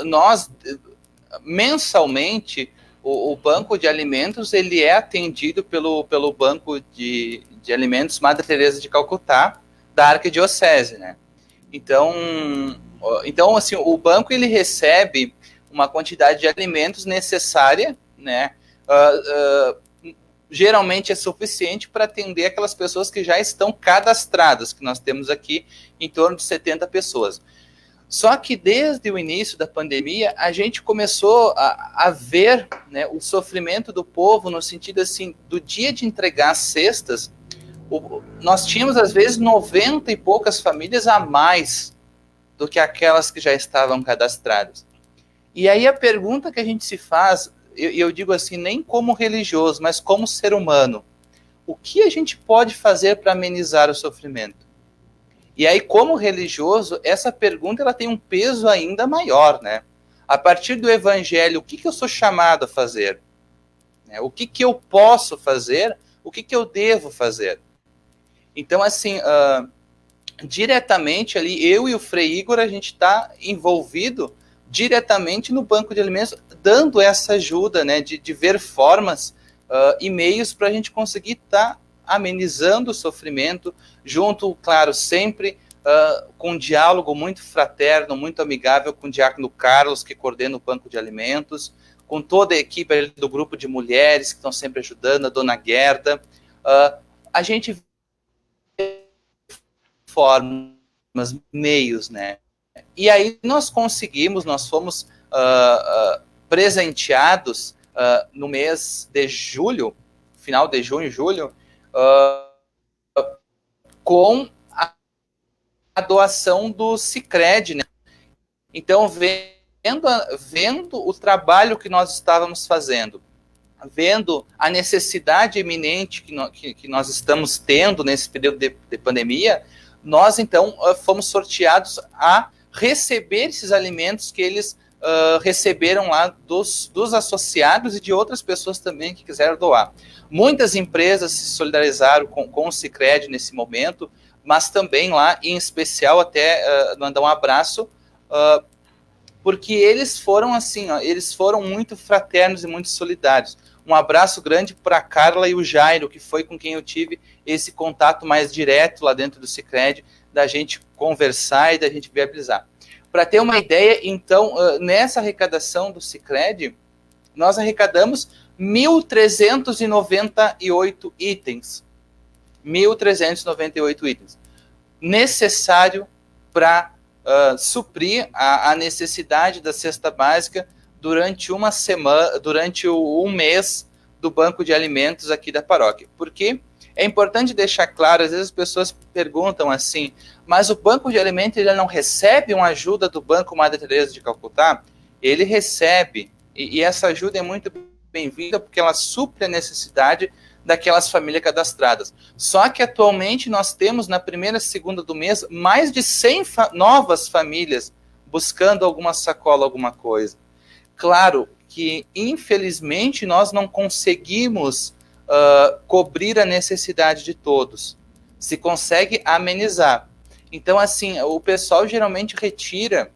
nós, mensalmente, o Banco de Alimentos, ele é atendido pelo Banco de Alimentos Madre Teresa de Calcutá, da Arquidiocese, né? Então, Então, assim, o banco ele recebe uma quantidade de alimentos necessária, né? Geralmente é suficiente para atender aquelas pessoas que já estão cadastradas, que nós temos aqui em torno de 70 pessoas. Só que desde o início da pandemia, a gente começou a ver, né, o sofrimento do povo no sentido assim, do dia de entregar as cestas, nós tínhamos às vezes 90 e poucas famílias a mais do que aquelas que já estavam cadastradas. E aí a pergunta que a gente se faz, eu digo assim, nem como religioso, mas como ser humano, o que a gente pode fazer para amenizar o sofrimento? E aí, como religioso, essa pergunta ela tem um peso ainda maior, né? A partir do evangelho, o que eu sou chamado a fazer? O que eu posso fazer? O que eu devo fazer? Então, assim, diretamente ali, eu e o Frei Igor, a gente está envolvido diretamente no banco de alimentos, dando essa ajuda, né, de ver formas e meios para a gente conseguir estar amenizando o sofrimento, junto, claro, sempre com um diálogo muito fraterno, muito amigável com o diácono Carlos, que coordena o banco de alimentos, com toda a equipe do grupo de mulheres que estão sempre ajudando, a dona Gerda. A gente formas, meios, né? E aí nós fomos presenteados no mês de julho, final de junho, julho, com a doação do Sicredi, né? Então, vendo o trabalho que nós estávamos fazendo, vendo a necessidade iminente que nós estamos tendo nesse período de pandemia, nós, então, fomos sorteados a receber esses alimentos que eles receberam lá dos associados e de outras pessoas também que quiseram doar. Muitas empresas se solidarizaram com o Sicredi nesse momento, mas também lá, em especial, até mandar um abraço, porque eles foram assim, eles foram muito fraternos e muito solidários. Um abraço grande para a Carla e o Jairo, que foi com quem eu tive esse contato mais direto lá dentro do Sicredi, da gente conversar e da gente viabilizar. Para ter uma ideia, então, nessa arrecadação do Sicredi, nós arrecadamos 1.398 itens. 1.398 itens. Necessário para suprir a necessidade da cesta básica durante uma semana, durante um mês do banco de alimentos aqui da paróquia. Porque é importante deixar claro, às vezes as pessoas perguntam assim, mas o banco de alimentos ele não recebe uma ajuda do Banco Madre Teresa de Calcutá? Ele recebe, e essa ajuda é muito bem-vinda porque ela supre a necessidade daquelas famílias cadastradas. Só que atualmente nós temos na primeira e segunda do mês mais de 100 novas famílias buscando alguma sacola, alguma coisa. Claro que, infelizmente, nós não conseguimos cobrir a necessidade de todos. Se consegue amenizar. Então, assim, o pessoal geralmente retira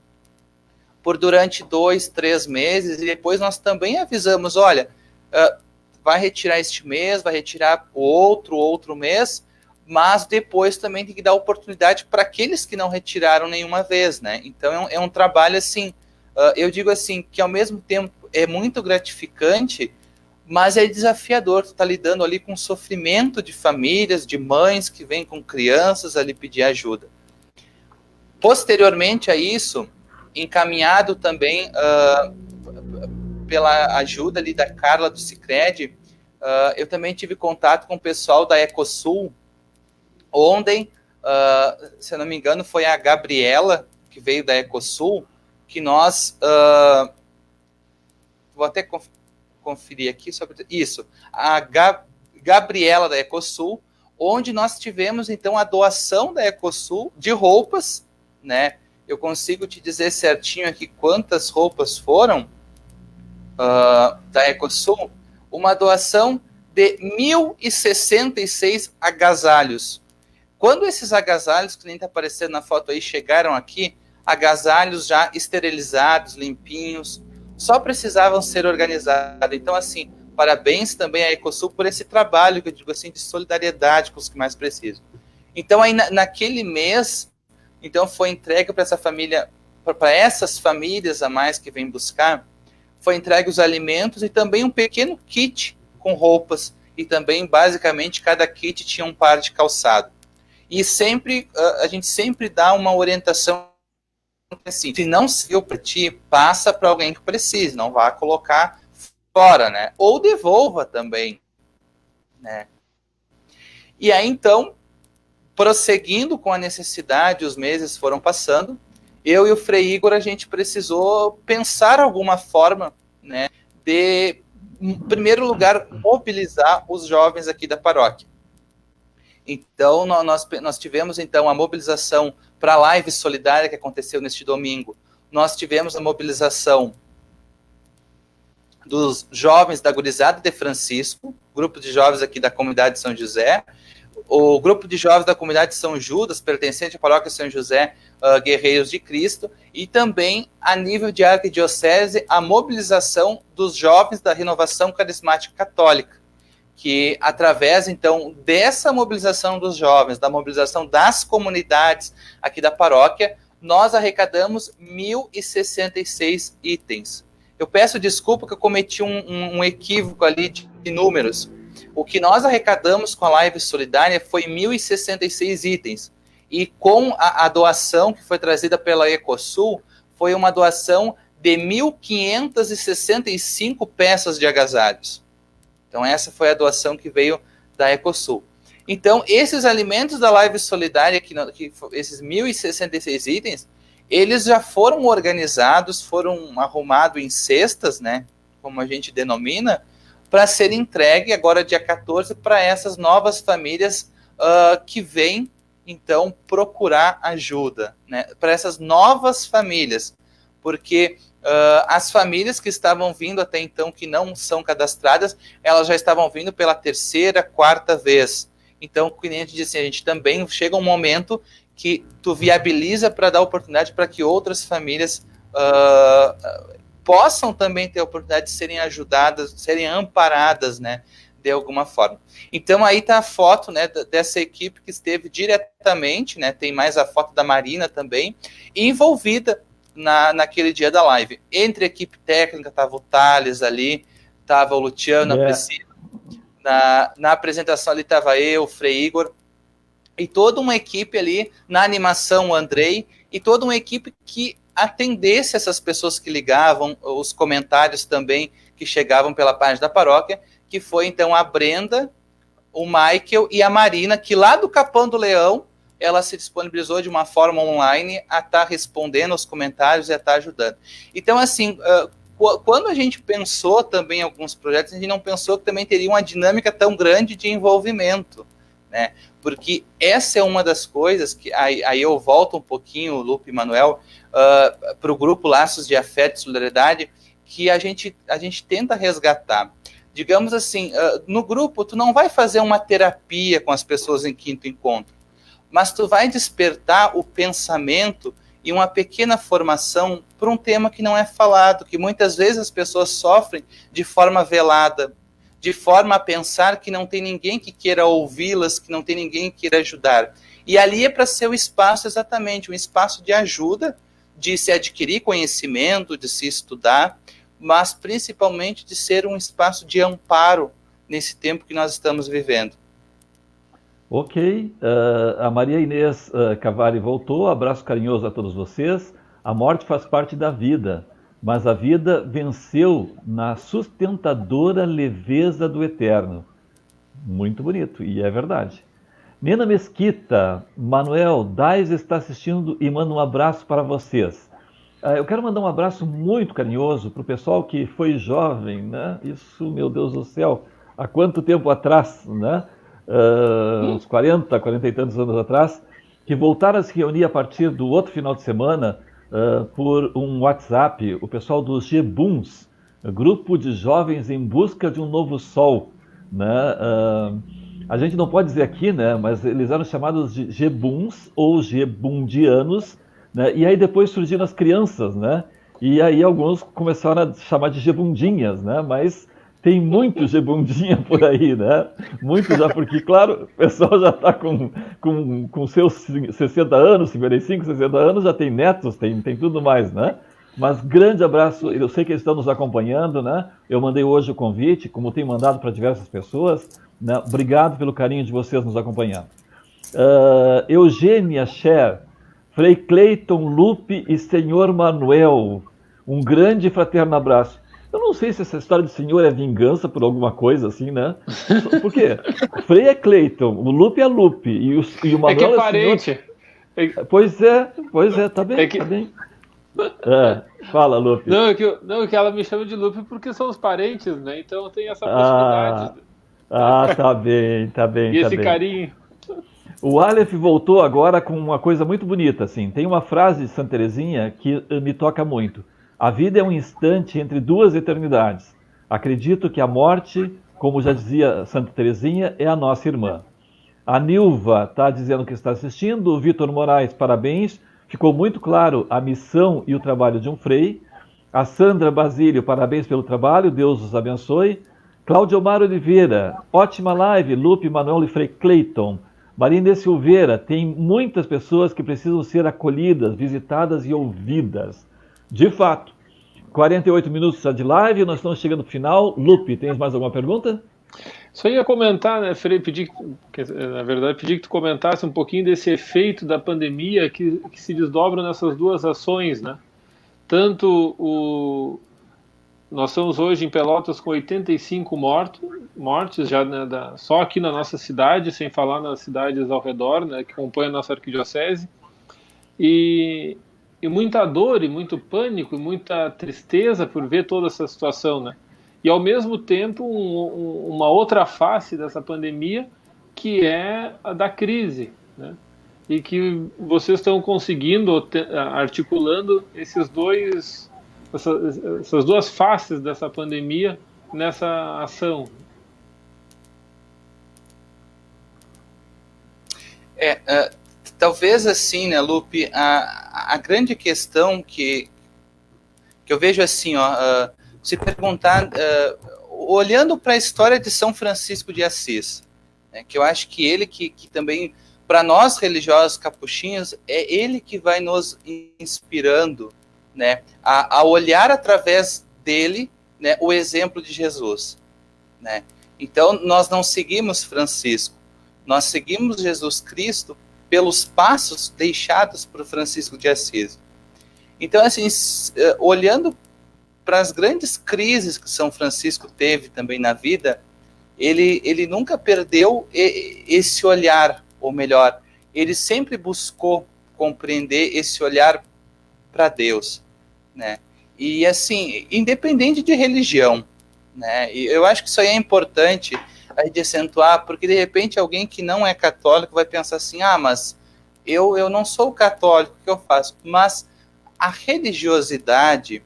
durante 2, 3 meses e depois nós também avisamos, olha, vai retirar este mês, vai retirar outro mês, mas depois também tem que dar oportunidade para aqueles que não retiraram nenhuma vez, né? Então é um trabalho assim, eu digo assim, que ao mesmo tempo é muito gratificante, mas é desafiador, tu tá lidando ali com o sofrimento de famílias, de mães que vêm com crianças ali pedir ajuda. Posteriormente a isso, encaminhado também pela ajuda ali da Carla do Sicredi, eu também tive contato com o pessoal da Ecosul, onde, se eu não me engano, foi a Gabriela, que veio da Ecosul, que nós... vou até conferir aqui sobre isso. A Gabriela da Ecosul, onde nós tivemos, então, a doação da Ecosul de roupas, né? Eu consigo te dizer certinho aqui quantas roupas foram da Ecosul. Uma doação de 1.066 agasalhos. Quando esses agasalhos, que nem está aparecendo na foto aí, chegaram aqui, agasalhos já esterilizados, limpinhos, só precisavam ser organizados. Então, assim, parabéns também à Ecosul por esse trabalho, que eu digo assim, de solidariedade com os que mais precisam. Então, aí naquele mês, então foi entregue para essa família para essas famílias a mais que vêm buscar, foi entregue os alimentos e também um pequeno kit com roupas, e também, basicamente, cada kit tinha um par de calçado. E sempre, a gente sempre dá uma orientação assim, se não serviu para ti, passa para alguém que precise, não vá colocar fora, né? Ou devolva também, né? E aí, então, prosseguindo com a necessidade, os meses foram passando, eu e o Frei Igor, a gente precisou pensar alguma forma, né, de, em primeiro lugar, mobilizar os jovens aqui da paróquia. Então, nós tivemos, então, a mobilização para a live solidária que aconteceu neste domingo. Nós tivemos a mobilização dos jovens da Gurizada de Francisco, grupo de jovens aqui da comunidade de São José, o grupo de jovens da comunidade de São Judas, pertencente à paróquia São José, Guerreiros de Cristo, e também, a nível de arquidiocese, a mobilização dos jovens da Renovação Carismática Católica, que, através, então, dessa mobilização dos jovens, da mobilização das comunidades aqui da paróquia, nós arrecadamos 1.066 itens. Eu peço desculpa que eu cometi um equívoco ali de números. O que nós arrecadamos com a live solidária foi 1.066 itens. E com a doação que foi trazida pela Ecosul, foi uma doação de 1.565 peças de agasalhos. Então, essa foi a doação que veio da Ecosul. Então, esses alimentos da live solidária, esses 1.066 itens, eles já foram organizados, foram arrumados em cestas, né, como a gente denomina, para ser entregue agora, dia 14, para essas novas famílias que vêm, então, procurar ajuda, né, para essas novas famílias, porque as famílias que estavam vindo até então, que não são cadastradas, elas já estavam vindo pela terceira, quarta vez. Então, o cliente disse assim, a gente também chega um momento que tu viabiliza para dar oportunidade para que outras famílias possam também ter a oportunidade de serem ajudadas, serem amparadas, né, de alguma forma. Então, aí está a foto, né, dessa equipe que esteve diretamente, né, tem mais a foto da Marina também, envolvida naquele dia da live. Entre a equipe técnica, estava o Thales ali, estava o Luciano, a Priscila, na apresentação ali estava eu, o Frei Igor, e toda uma equipe ali, na animação o Andrei, e toda uma equipe que atendesse essas pessoas que ligavam, os comentários também que chegavam pela página da paróquia, que foi então a Brenda, o Michael e a Marina, que lá do Capão do Leão, ela se disponibilizou de uma forma online a estar respondendo aos comentários e a estar ajudando. Então, assim, quando a gente pensou também em alguns projetos, a gente não pensou que também teria uma dinâmica tão grande de envolvimento, né? Porque essa é uma das coisas que, aí eu volto um pouquinho, Lupe e Manuel, para o grupo Laços de Afeto e Solidariedade, que a gente tenta resgatar. Digamos assim, no grupo, tu não vai fazer uma terapia com as pessoas em quinto encontro, mas tu vai despertar o pensamento e uma pequena formação para um tema que não é falado, que muitas vezes as pessoas sofrem de forma velada, de forma a pensar que não tem ninguém que queira ouvi-las, que não tem ninguém que queira ajudar. E ali é para ser o espaço, exatamente, um espaço de ajuda, de se adquirir conhecimento, de se estudar, mas principalmente de ser um espaço de amparo nesse tempo que nós estamos vivendo. Ok, a Maria Inês Cavalli voltou, abraço carinhoso a todos vocês. A morte faz parte da vida, mas a vida venceu na sustentadora leveza do eterno. Muito bonito, e é verdade. Nena Mesquita, Manuel, Dais está assistindo e manda um abraço para vocês. Eu quero mandar um abraço muito carinhoso para o pessoal que foi jovem, né? Isso, meu Deus do céu, há quanto tempo atrás, né? Uns 40 e tantos anos atrás, que voltaram a se reunir a partir do outro final de semana por um WhatsApp, o pessoal dos Gebuns, grupo de jovens em busca de um novo sol, né? A gente não pode dizer aqui, né? Mas eles eram chamados de Gebuns ou Gebundianos, né? E aí depois surgiram as crianças, né? E aí alguns começaram a chamar de Gebundinhas, né? Mas tem muito gebundinha por aí, né? Muito já, porque, claro, o pessoal já está com seus 60 anos, 55, 60 anos, já tem netos, tem tudo mais, né? Mas grande abraço, eu sei que eles estão nos acompanhando, né? Eu mandei hoje o convite, como tenho mandado para diversas pessoas, né? Obrigado pelo carinho de vocês nos acompanhando. Eugênia Scher, Frei Cleiton, Lupe e Senhor Manuel, um grande e fraterno abraço. Eu não sei se essa história de senhor é vingança por alguma coisa assim, né? Por quê? Frei é Cleiton, o Lupe é Lupe e o Manuel é que é parente. Senhor... Pois é, tá bem, tá bem. Fala, Lupe. Não, que ela me chama de Lupe porque são os parentes, né? Então tem essa proximidade. Tá bem. E esse carinho. O Aleph voltou agora com uma coisa muito bonita, assim. Tem uma frase de Santa Teresinha que me toca muito. A vida é um instante entre duas eternidades. Acredito que a morte, como já dizia Santa Teresinha, é a nossa irmã. A Nilva está dizendo que está assistindo. O Vitor Moraes, parabéns. Ficou muito claro a missão e o trabalho de um frei. A Sandra Basílio, parabéns pelo trabalho. Deus os abençoe. Cláudio Omar Oliveira, ótima live. Lupe, Manuel e Frei Cleiton. Marina Silveira, tem muitas pessoas que precisam ser acolhidas, visitadas e ouvidas. De fato, 48 minutos já de live, nós estamos chegando no final. Lupe, tens mais alguma pergunta? Só ia comentar, né, Frei, pedi que tu comentasse um pouquinho desse efeito da pandemia que se desdobra nessas duas ações, né? Nós estamos hoje em Pelotas com 85 mortes já, né, só aqui na nossa cidade, sem falar nas cidades ao redor, né, que compõem a nossa arquidiocese. E muita dor, e muito pânico, e muita tristeza por ver toda essa situação, né? E, ao mesmo tempo, uma outra face dessa pandemia, que é a da crise, né? E que vocês estão conseguindo, articulando essas duas faces dessa pandemia nessa ação. Talvez assim, né, Lupe, a grande questão que eu vejo assim, se perguntar, olhando para a história de São Francisco de Assis, né, que eu acho que ele que também, para nós religiosos capuchinhos, é ele que vai nos inspirando, né, a olhar através dele, né, o exemplo de Jesus, né? Então, nós não seguimos Francisco, nós seguimos Jesus Cristo pelos passos deixados por Francisco de Assis. Então, assim, olhando para as grandes crises que São Francisco teve também na vida, ele nunca perdeu esse olhar, ou melhor, ele sempre buscou compreender esse olhar para Deus, né? E assim, independente de religião, né? E eu acho que isso aí é importante a gente acentuar, porque de repente alguém que não é católico vai pensar assim, mas eu não sou católico, o que eu faço? Mas a religiosidade,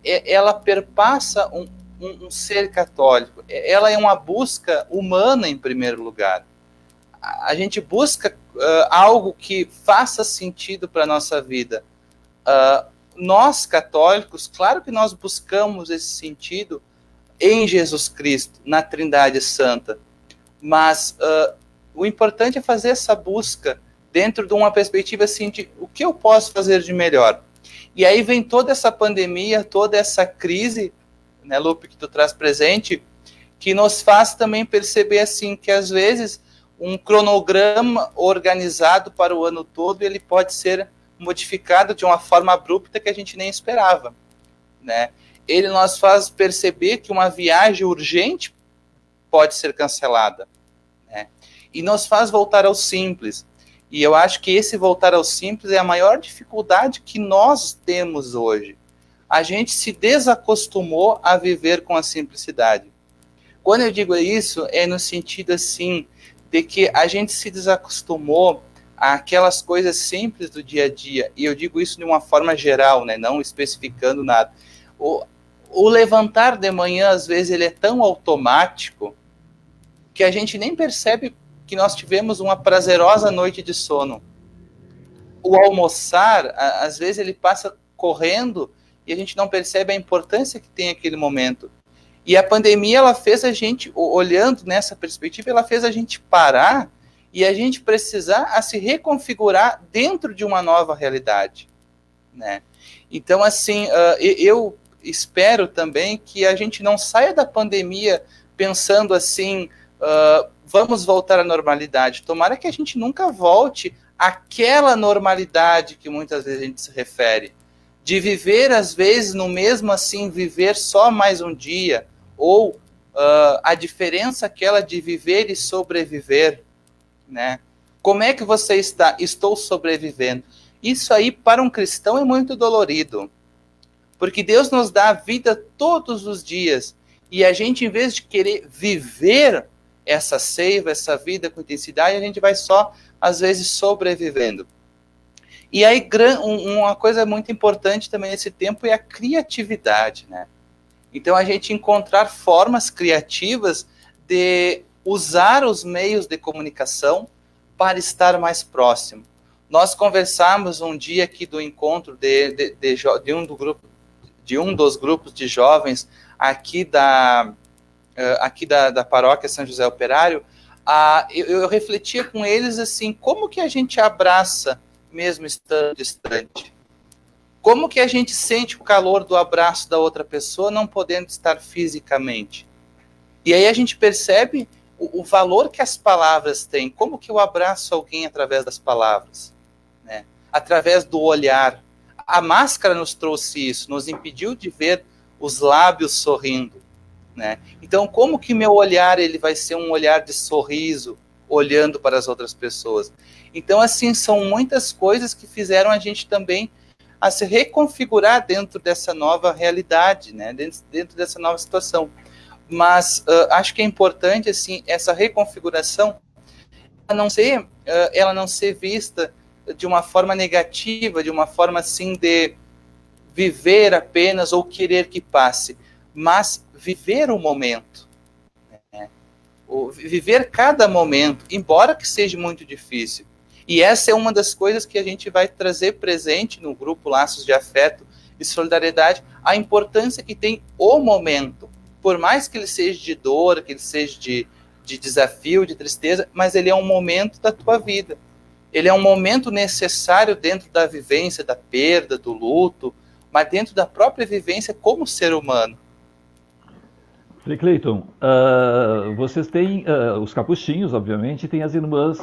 ela perpassa um ser católico, ela é uma busca humana em primeiro lugar. A gente busca algo que faça sentido para a nossa vida. Nós, católicos, claro que nós buscamos esse sentido em Jesus Cristo, na Trindade Santa, mas o importante é fazer essa busca dentro de uma perspectiva assim de o que eu posso fazer de melhor. E aí vem toda essa pandemia, toda essa crise, né, Lupe, que tu traz presente, que nos faz também perceber assim que às vezes um cronograma organizado para o ano todo, ele pode ser modificado de uma forma abrupta que a gente nem esperava, né? Ele nos faz perceber que uma viagem urgente pode ser cancelada, né? E nos faz voltar ao simples. E eu acho que esse voltar ao simples é a maior dificuldade que nós temos hoje. A gente se desacostumou a viver com a simplicidade. Quando eu digo isso, é no sentido assim, de que a gente se desacostumou àquelas coisas simples do dia a dia. E eu digo isso de uma forma geral, né? Não especificando nada. O levantar de manhã, às vezes, ele é tão automático que a gente nem percebe que nós tivemos uma prazerosa noite de sono. O almoçar, às vezes, ele passa correndo e a gente não percebe a importância que tem aquele momento. E a pandemia, ela fez a gente, olhando nessa perspectiva, ela fez a gente parar e a gente precisar a se reconfigurar dentro de uma nova realidade, né? Então, assim, eu espero também que a gente não saia da pandemia pensando assim, vamos voltar à normalidade. Tomara que a gente nunca volte àquela normalidade que muitas vezes a gente se refere. De viver, às vezes, no mesmo assim, viver só mais um dia, ou a diferença aquela de viver e sobreviver, né? Como é que você está? Estou sobrevivendo. Isso aí, para um cristão, é muito dolorido. Porque Deus nos dá a vida todos os dias. E a gente, em vez de querer viver essa seiva, essa vida com intensidade, a gente vai só, às vezes, sobrevivendo. E aí, uma coisa muito importante também nesse tempo é a criatividade, né? Então, a gente encontrar formas criativas de usar os meios de comunicação para estar mais próximo. Nós conversamos um dia aqui do encontro de um dos grupos de jovens aqui da paróquia São José Operário. Eu refletia com eles assim, como que a gente abraça mesmo estando distante? Como que a gente sente o calor do abraço da outra pessoa não podendo estar fisicamente? E aí a gente percebe o valor que as palavras têm. Como que eu abraço alguém através das palavras, né? Através do olhar. A máscara nos trouxe isso, nos impediu de ver os lábios sorrindo, né? Então, como que meu olhar ele vai ser um olhar de sorriso, olhando para as outras pessoas? Então, assim, são muitas coisas que fizeram a gente também a se reconfigurar dentro dessa nova realidade, né? Dentro dessa nova situação. Mas acho que é importante, assim, essa reconfiguração ela não ser vista de uma forma negativa, de uma forma, assim, de viver apenas ou querer que passe, mas viver o momento, né? Viver cada momento, embora que seja muito difícil. E essa é uma das coisas que a gente vai trazer presente no grupo Laços de Afeto e Solidariedade, a importância que tem o momento. Por mais que ele seja de dor, que ele seja de desafio, de tristeza, mas ele é um momento da tua vida. Ele é um momento necessário dentro da vivência, da perda, do luto, mas dentro da própria vivência como ser humano. Frei Cleiton, vocês têm os capuchinhos, obviamente, e tem as irmãs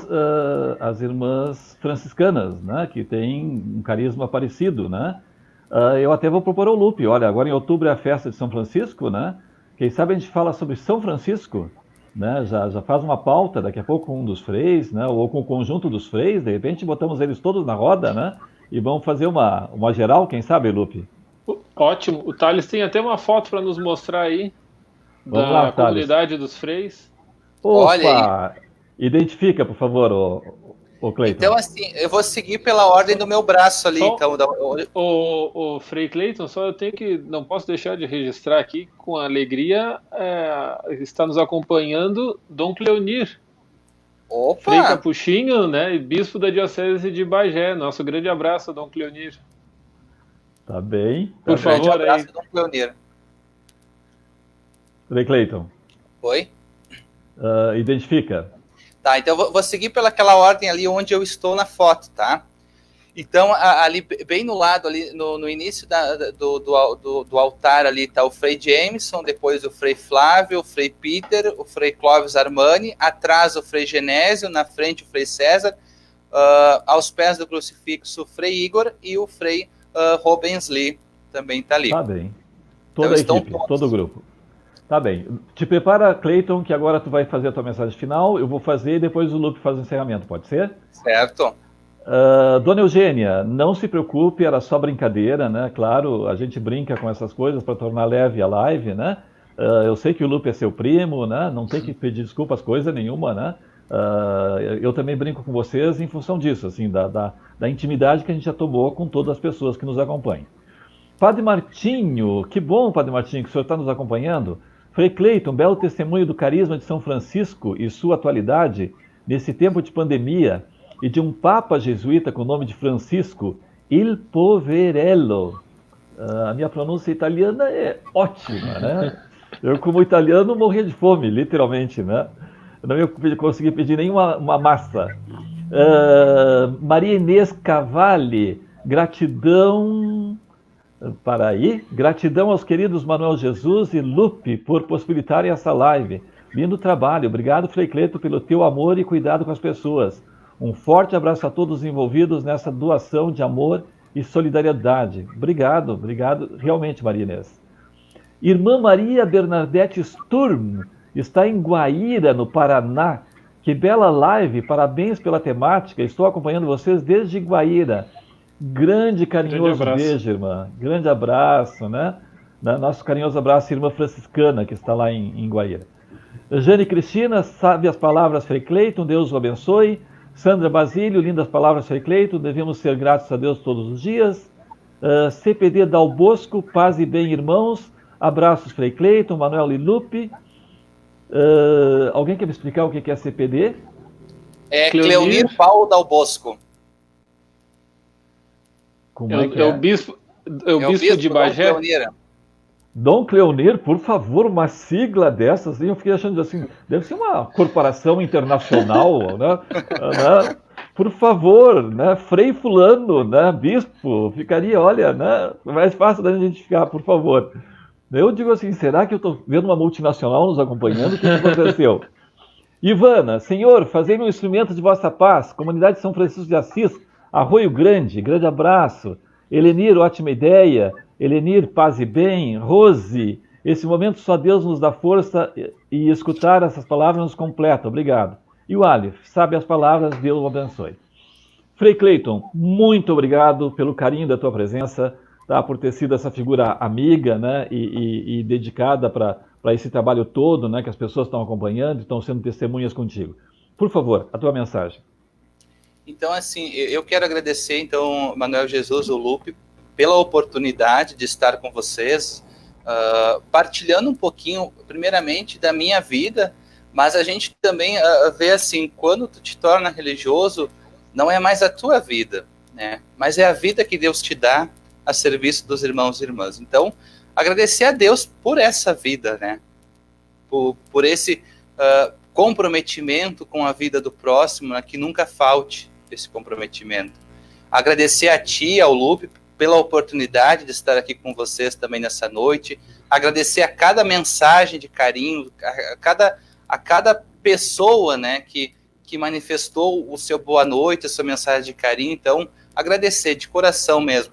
franciscanas, né, que têm um carisma parecido, né? Eu até vou propor ao Lupe, olha, agora em outubro é a festa de São Francisco, né? Quem sabe a gente fala sobre São Francisco, né? Já faz uma pauta, daqui a pouco com um dos freis, né? Ou com o conjunto dos freis, de repente botamos eles todos na roda, né? E vamos fazer uma geral, quem sabe, Lupe? Ótimo, o Thales tem até uma foto para nos mostrar aí. Vamos lá, comunidade dos freis. Opa! Olha aí. Identifica, por favor, o Cleiton. Então, assim, eu vou seguir pela ordem do meu braço ali. Então, o Frei Cleiton, não posso deixar de registrar aqui, com alegria, está nos acompanhando Dom Cleonir. Opa! Frei Capuchinho, né, e bispo da Diocese de Bagé. Nosso grande abraço, Dom Cleonir. Tá bem. Por favor, grande abraço, aí. Dom Cleonir. Frei Cleiton. Oi? Identifica. Tá, então eu vou seguir pelaquela ordem ali onde eu estou na foto, tá? Então, ali bem no lado, ali no início do altar ali está o Frei Jameson, depois o Frei Flávio, o Frei Peter, o Frei Clóvis Armani, atrás o Frei Genésio, na frente o Frei César, aos pés do crucifixo o Frei Igor e o Frei Rubens Lee também está ali. Tá bem. Toda então, a equipe, todo o grupo. Tá bem. Te prepara, Cleiton, que agora tu vai fazer a tua mensagem final, eu vou fazer e depois o Lupe faz o encerramento, pode ser? Certo. Dona Eugênia, não se preocupe, era só brincadeira, né? Claro, a gente brinca com essas coisas para tornar leve a live, né? Eu sei que o Lupe é seu primo, né? Não tem que pedir desculpas, coisa nenhuma, né? Eu também brinco com vocês em função disso, assim, da intimidade que a gente já tomou com todas as pessoas que nos acompanham. Padre Martinho, que bom, Padre Martinho, que o senhor está nos acompanhando. Frei Cleiton, belo testemunho do carisma de São Francisco e sua atualidade nesse tempo de pandemia e de um Papa jesuíta com o nome de Francisco, Il Poverello. A minha pronúncia italiana é ótima, né? Eu, como italiano, morria de fome, literalmente, né? Eu não ia conseguir pedir nenhuma massa. Maria Inês Cavalli, gratidão. Para aí, gratidão aos queridos Manuel Jesus e Lupe por possibilitarem essa live. Lindo trabalho. Obrigado, Frei Cleito, pelo teu amor e cuidado com as pessoas. Um forte abraço a todos os envolvidos nessa doação de amor e solidariedade. Obrigado, obrigado realmente, Maria Inês. Irmã Maria Bernadette Sturm está em Guaíra, no Paraná. Que bela live, parabéns pela temática. Estou acompanhando vocês desde Guaíra. Grande carinhoso beijo, irmã. Grande abraço, né? Nosso carinhoso abraço, irmã franciscana, que está lá em Guaíra. Jane Cristina, sabe as palavras, Frei Cleiton, Deus o abençoe. Sandra Basílio, lindas palavras, Frei Cleiton, devemos ser gratos a Deus todos os dias. CPD Dal Bosco, paz e bem, irmãos. Abraços, Frei Cleiton, Manuel e Lupe. Alguém quer me explicar o que é CPD? É Cleonir Paulo Dal Bosco. Como é que é? O bispo de Bagé. Dom Cleonir, por favor, uma sigla dessas, eu fiquei achando assim, deve ser uma corporação internacional, né? Por favor, né? Frei fulano, né? Bispo, ficaria, olha, né? Mais fácil da gente identificar, por favor. Eu digo assim, será que eu estou vendo uma multinacional nos acompanhando? O que aconteceu? Ivana, Senhor, fazei-me um instrumento de vossa paz, Comunidade São Francisco de Assis, Arroio Grande, grande abraço. Elenir, ótima ideia. Elenir, paz e bem. Rose, esse momento só Deus nos dá força e escutar essas palavras nos completa. Obrigado. E o Alif, sabe as palavras, Deus o abençoe. Frei Cleiton, muito obrigado pelo carinho da tua presença, tá, por ter sido essa figura amiga, né, e dedicada para esse trabalho todo, né, que as pessoas estão acompanhando, estão sendo testemunhas contigo. Por favor, a tua mensagem. Então, assim, eu quero agradecer, então, Manuel Jesus, o Lupe, pela oportunidade de estar com vocês, partilhando um pouquinho, primeiramente, da minha vida, mas a gente também vê, assim, quando tu te torna religioso, não é mais a tua vida, né? Mas é a vida que Deus te dá a serviço dos irmãos e irmãs. Então, agradecer a Deus por essa vida, né? Por esse comprometimento com a vida do próximo, né? Que nunca falte esse comprometimento. Agradecer a ti, ao Lupe, pela oportunidade de estar aqui com vocês também nessa noite. Agradecer a cada mensagem de carinho, a cada pessoa, né, que manifestou o seu boa noite, a sua mensagem de carinho. Então, agradecer de coração mesmo.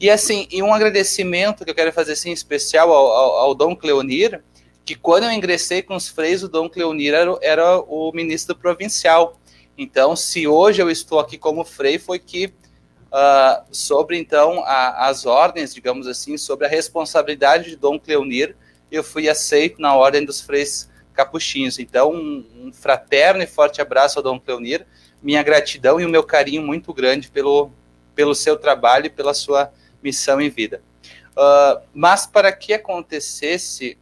E assim, um agradecimento que eu quero fazer assim, especial ao Dom Cleonir, que quando eu ingressei com os freis, o Dom Cleonir era o ministro provincial. Então, se hoje eu estou aqui como frei, foi que sobre, então, as ordens, digamos assim, sobre a responsabilidade de Dom Cleonir, eu fui aceito na ordem dos freis capuchinhos. Então, um fraterno e forte abraço ao Dom Cleonir, minha gratidão e o meu carinho muito grande pelo seu trabalho e pela sua missão em vida. Mas para que acontecesse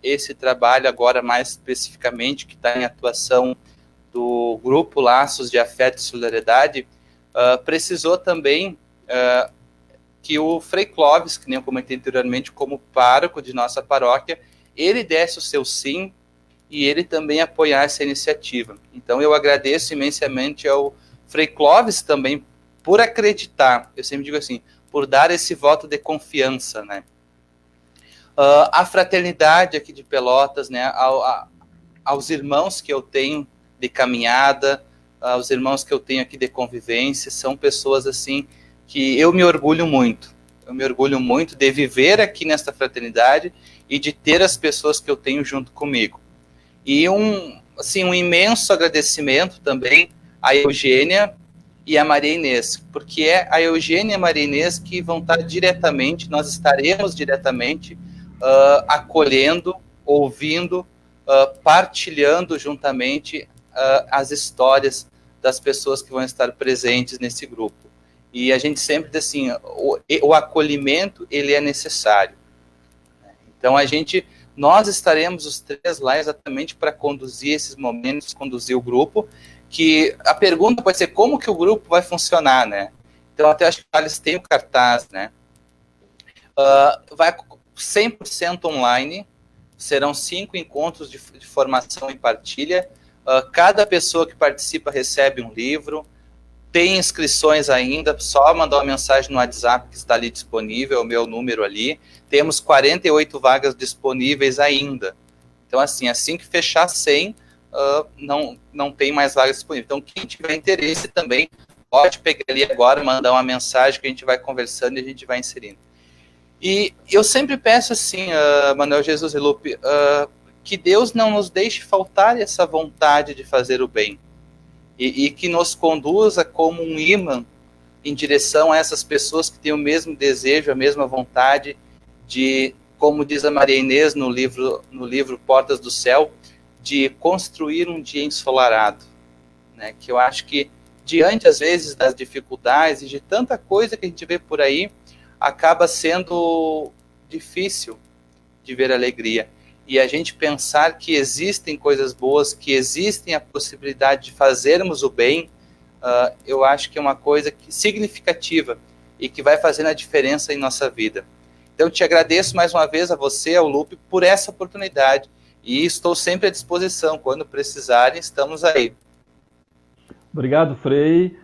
esse trabalho agora mais especificamente, que está em atuação do grupo Laços de Afeto e Solidariedade, precisou também que o Frei Clóvis, que nem eu comentei anteriormente, como pároco de nossa paróquia, ele desse o seu sim e ele também apoiar essa iniciativa. Então eu agradeço imensamente ao Frei Clóvis também por acreditar, eu sempre digo assim, por dar esse voto de confiança, né? A fraternidade aqui de Pelotas, né? Aos irmãos que eu tenho de caminhada, aos irmãos que eu tenho aqui de convivência, são pessoas assim que eu me orgulho muito. Eu me orgulho muito de viver aqui nesta fraternidade e de ter as pessoas que eu tenho junto comigo. E um imenso agradecimento também à Eugênia e a Maria Inês, porque é a Eugênia e a Maria Inês que vão estar diretamente, nós estaremos diretamente acolhendo, ouvindo, partilhando juntamente as histórias das pessoas que vão estar presentes nesse grupo. E a gente sempre diz assim, o acolhimento, ele é necessário. Então nós estaremos os três lá exatamente para conduzir esses momentos, conduzir o grupo, que a pergunta pode ser como que o grupo vai funcionar, né? Então até acho que eles têm o cartaz, né? Vai 100% online, serão 5 encontros de formação e partilha. Cada pessoa que participa recebe um livro. Tem inscrições ainda, só mandar uma mensagem no WhatsApp que está ali disponível, o meu número ali. Temos 48 vagas disponíveis ainda. Então, assim que fechar 100, não tem mais vagas disponíveis. Então, quem tiver interesse também, pode pegar ali agora, mandar uma mensagem que a gente vai conversando e a gente vai inserindo. E eu sempre peço assim, Manuel Jesus e Lupe, que Deus não nos deixe faltar essa vontade de fazer o bem. E que nos conduza como um imã em direção a essas pessoas que têm o mesmo desejo, a mesma vontade de, como diz a Maria Inês no livro Portas do Céu, de construir um dia ensolarado. Né? Que eu acho que, diante, às vezes, das dificuldades e de tanta coisa que a gente vê por aí, acaba sendo difícil de ver alegria. E a gente pensar que existem coisas boas, que existem a possibilidade de fazermos o bem, eu acho que é uma coisa significativa e que vai fazendo a diferença em nossa vida. Então, te agradeço mais uma vez a você, ao Lupe, por essa oportunidade e estou sempre à disposição. Quando precisarem, estamos aí. Obrigado, Frei.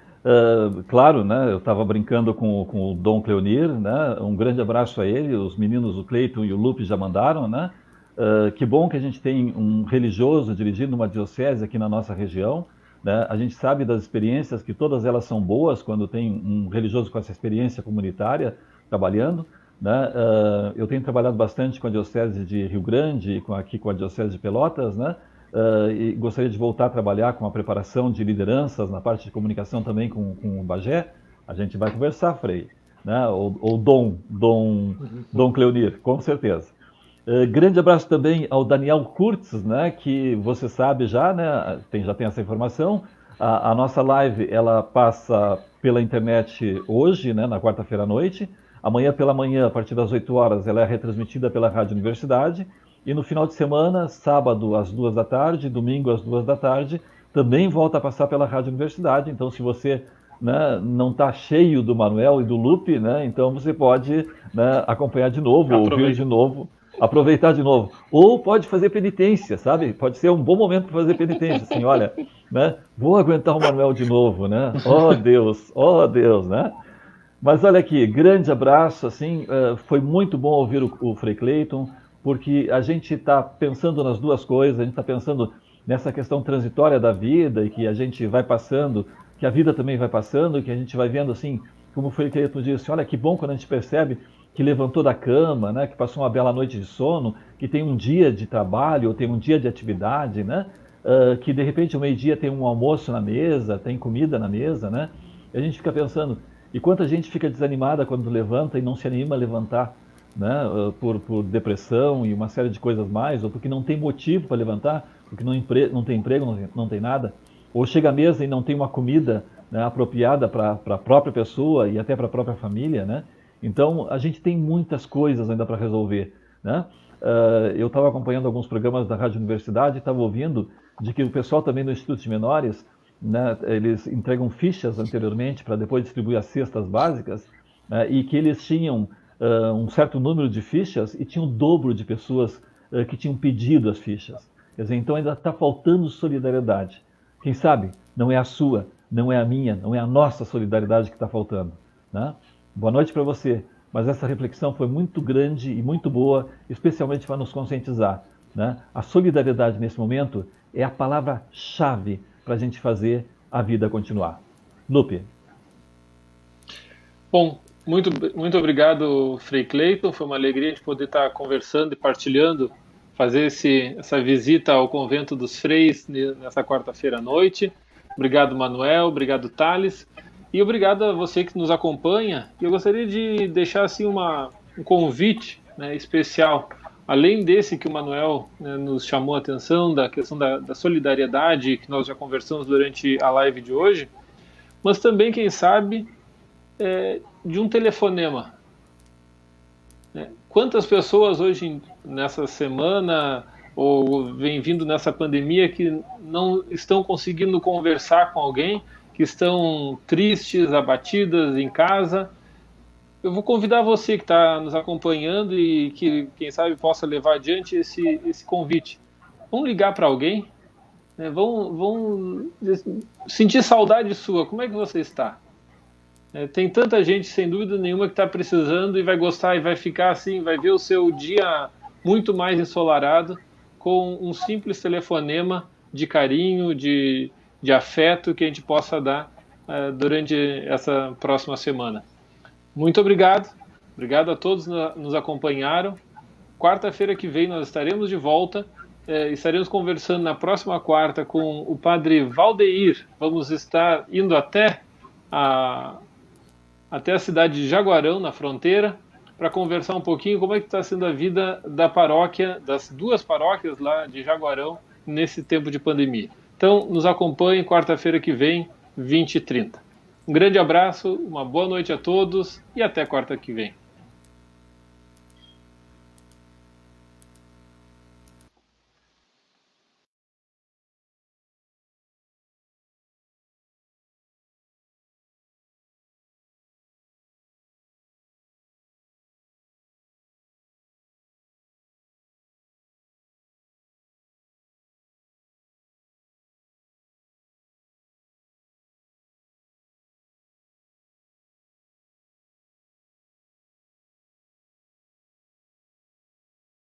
Claro, né, eu estava brincando com o Dom Cleonir, né, um grande abraço a ele, os meninos, o Cleiton e o Lupe já mandaram, né? Que bom que a gente tem um religioso dirigindo uma diocese aqui na nossa região, né? A gente sabe das experiências que todas elas são boas quando tem um religioso com essa experiência comunitária trabalhando, né? Eu tenho trabalhado bastante com a diocese de Rio Grande e aqui com a diocese de Pelotas, né? E gostaria de voltar a trabalhar com a preparação de lideranças na parte de comunicação também com o Bagé. A gente vai conversar, Frei, né? Ou Dom Cleonir, com certeza. Grande abraço também ao Daniel Kurtz, né, que você sabe já, né, já tem essa informação. A nossa live, ela passa pela internet hoje, né, na quarta-feira à noite. Amanhã pela manhã, a partir das 8 horas, ela é retransmitida pela Rádio Universidade. E no final de semana, sábado às 2 da tarde, domingo às 2 da tarde, também volta a passar pela Rádio Universidade. Então, se você, né, não está cheio do Manuel e do Lupe, né, então você pode, né, acompanhar de novo, ouvir de novo. Aproveitar de novo. Ou pode fazer penitência, sabe? Pode ser um bom momento para fazer penitência. Assim, olha, né? Vou aguentar o Manuel de novo, né? Oh, Deus, né? Mas olha aqui, grande abraço, assim, foi muito bom ouvir o Frei Cleiton, porque a gente está pensando nas duas coisas, a gente está pensando nessa questão transitória da vida e que a gente vai passando, que a vida também vai passando, que a gente vai vendo, assim, como o Frei Cleiton disse, olha que bom quando a gente percebe que levantou da cama, né, que passou uma bela noite de sono, que tem um dia de trabalho, ou tem um dia de atividade, né, que de repente ao meio-dia tem um almoço na mesa, tem comida na mesa, né, e a gente fica pensando, e quanta gente fica desanimada quando levanta e não se anima a levantar, né, por depressão e uma série de coisas mais, ou porque não tem motivo para levantar, porque não tem emprego, não tem nada, ou chega à mesa e não tem uma comida, né, apropriada para a própria pessoa e até para a própria família, né. Então, a gente tem muitas coisas ainda para resolver, né? Eu estava acompanhando alguns programas da Rádio Universidade e estava ouvindo de que o pessoal também no Instituto de Menores, né, eles entregam fichas anteriormente para depois distribuir as cestas básicas, né, e que eles tinham um certo número de fichas e tinham o dobro de pessoas que tinham pedido as fichas. Quer dizer, então ainda está faltando solidariedade. Quem sabe não é a sua, não é a minha, não é a nossa solidariedade que está faltando, né? Boa noite para você, mas essa reflexão foi muito grande e muito boa, especialmente para nos conscientizar, né? A solidariedade nesse momento é a palavra-chave para a gente fazer a vida continuar. Lupe. Bom, muito obrigado, Frei Cleiton, foi uma alegria de poder estar conversando e partilhando, fazer essa visita ao Convento dos Freis nessa quarta-feira à noite. Obrigado, Manuel, obrigado, Thales. E obrigado a você que nos acompanha. Eu gostaria de deixar assim um convite, né, especial, além desse que o Manuel, né, nos chamou a atenção, da questão da solidariedade, que nós já conversamos durante a live de hoje, mas também, quem sabe, de um telefonema. Né? Quantas pessoas hoje, nessa semana, ou vem vindo nessa pandemia, que não estão conseguindo conversar com alguém, que estão tristes, abatidas em casa, eu vou convidar você que está nos acompanhando e que, quem sabe, possa levar adiante esse convite. Vamos ligar para alguém, né? Vão sentir saudade sua. Como é que você está? Tem tanta gente, sem dúvida nenhuma, que está precisando e vai gostar e vai ficar assim, vai ver o seu dia muito mais ensolarado com um simples telefonema de carinho, de afeto que a gente possa dar durante essa próxima semana. Muito obrigado. Obrigado a todos que nos acompanharam. Quarta-feira que vem nós estaremos de volta. Estaremos conversando na próxima quarta com o padre Valdeir. Vamos estar indo até a cidade de Jaguarão, na fronteira, para conversar um pouquinho como é que está sendo a vida da paróquia, das 2 paróquias lá de Jaguarão, nesse tempo de pandemia. Então, nos acompanhem quarta-feira que vem, 20h30. Um grande abraço, uma boa noite a todos e até quarta que vem.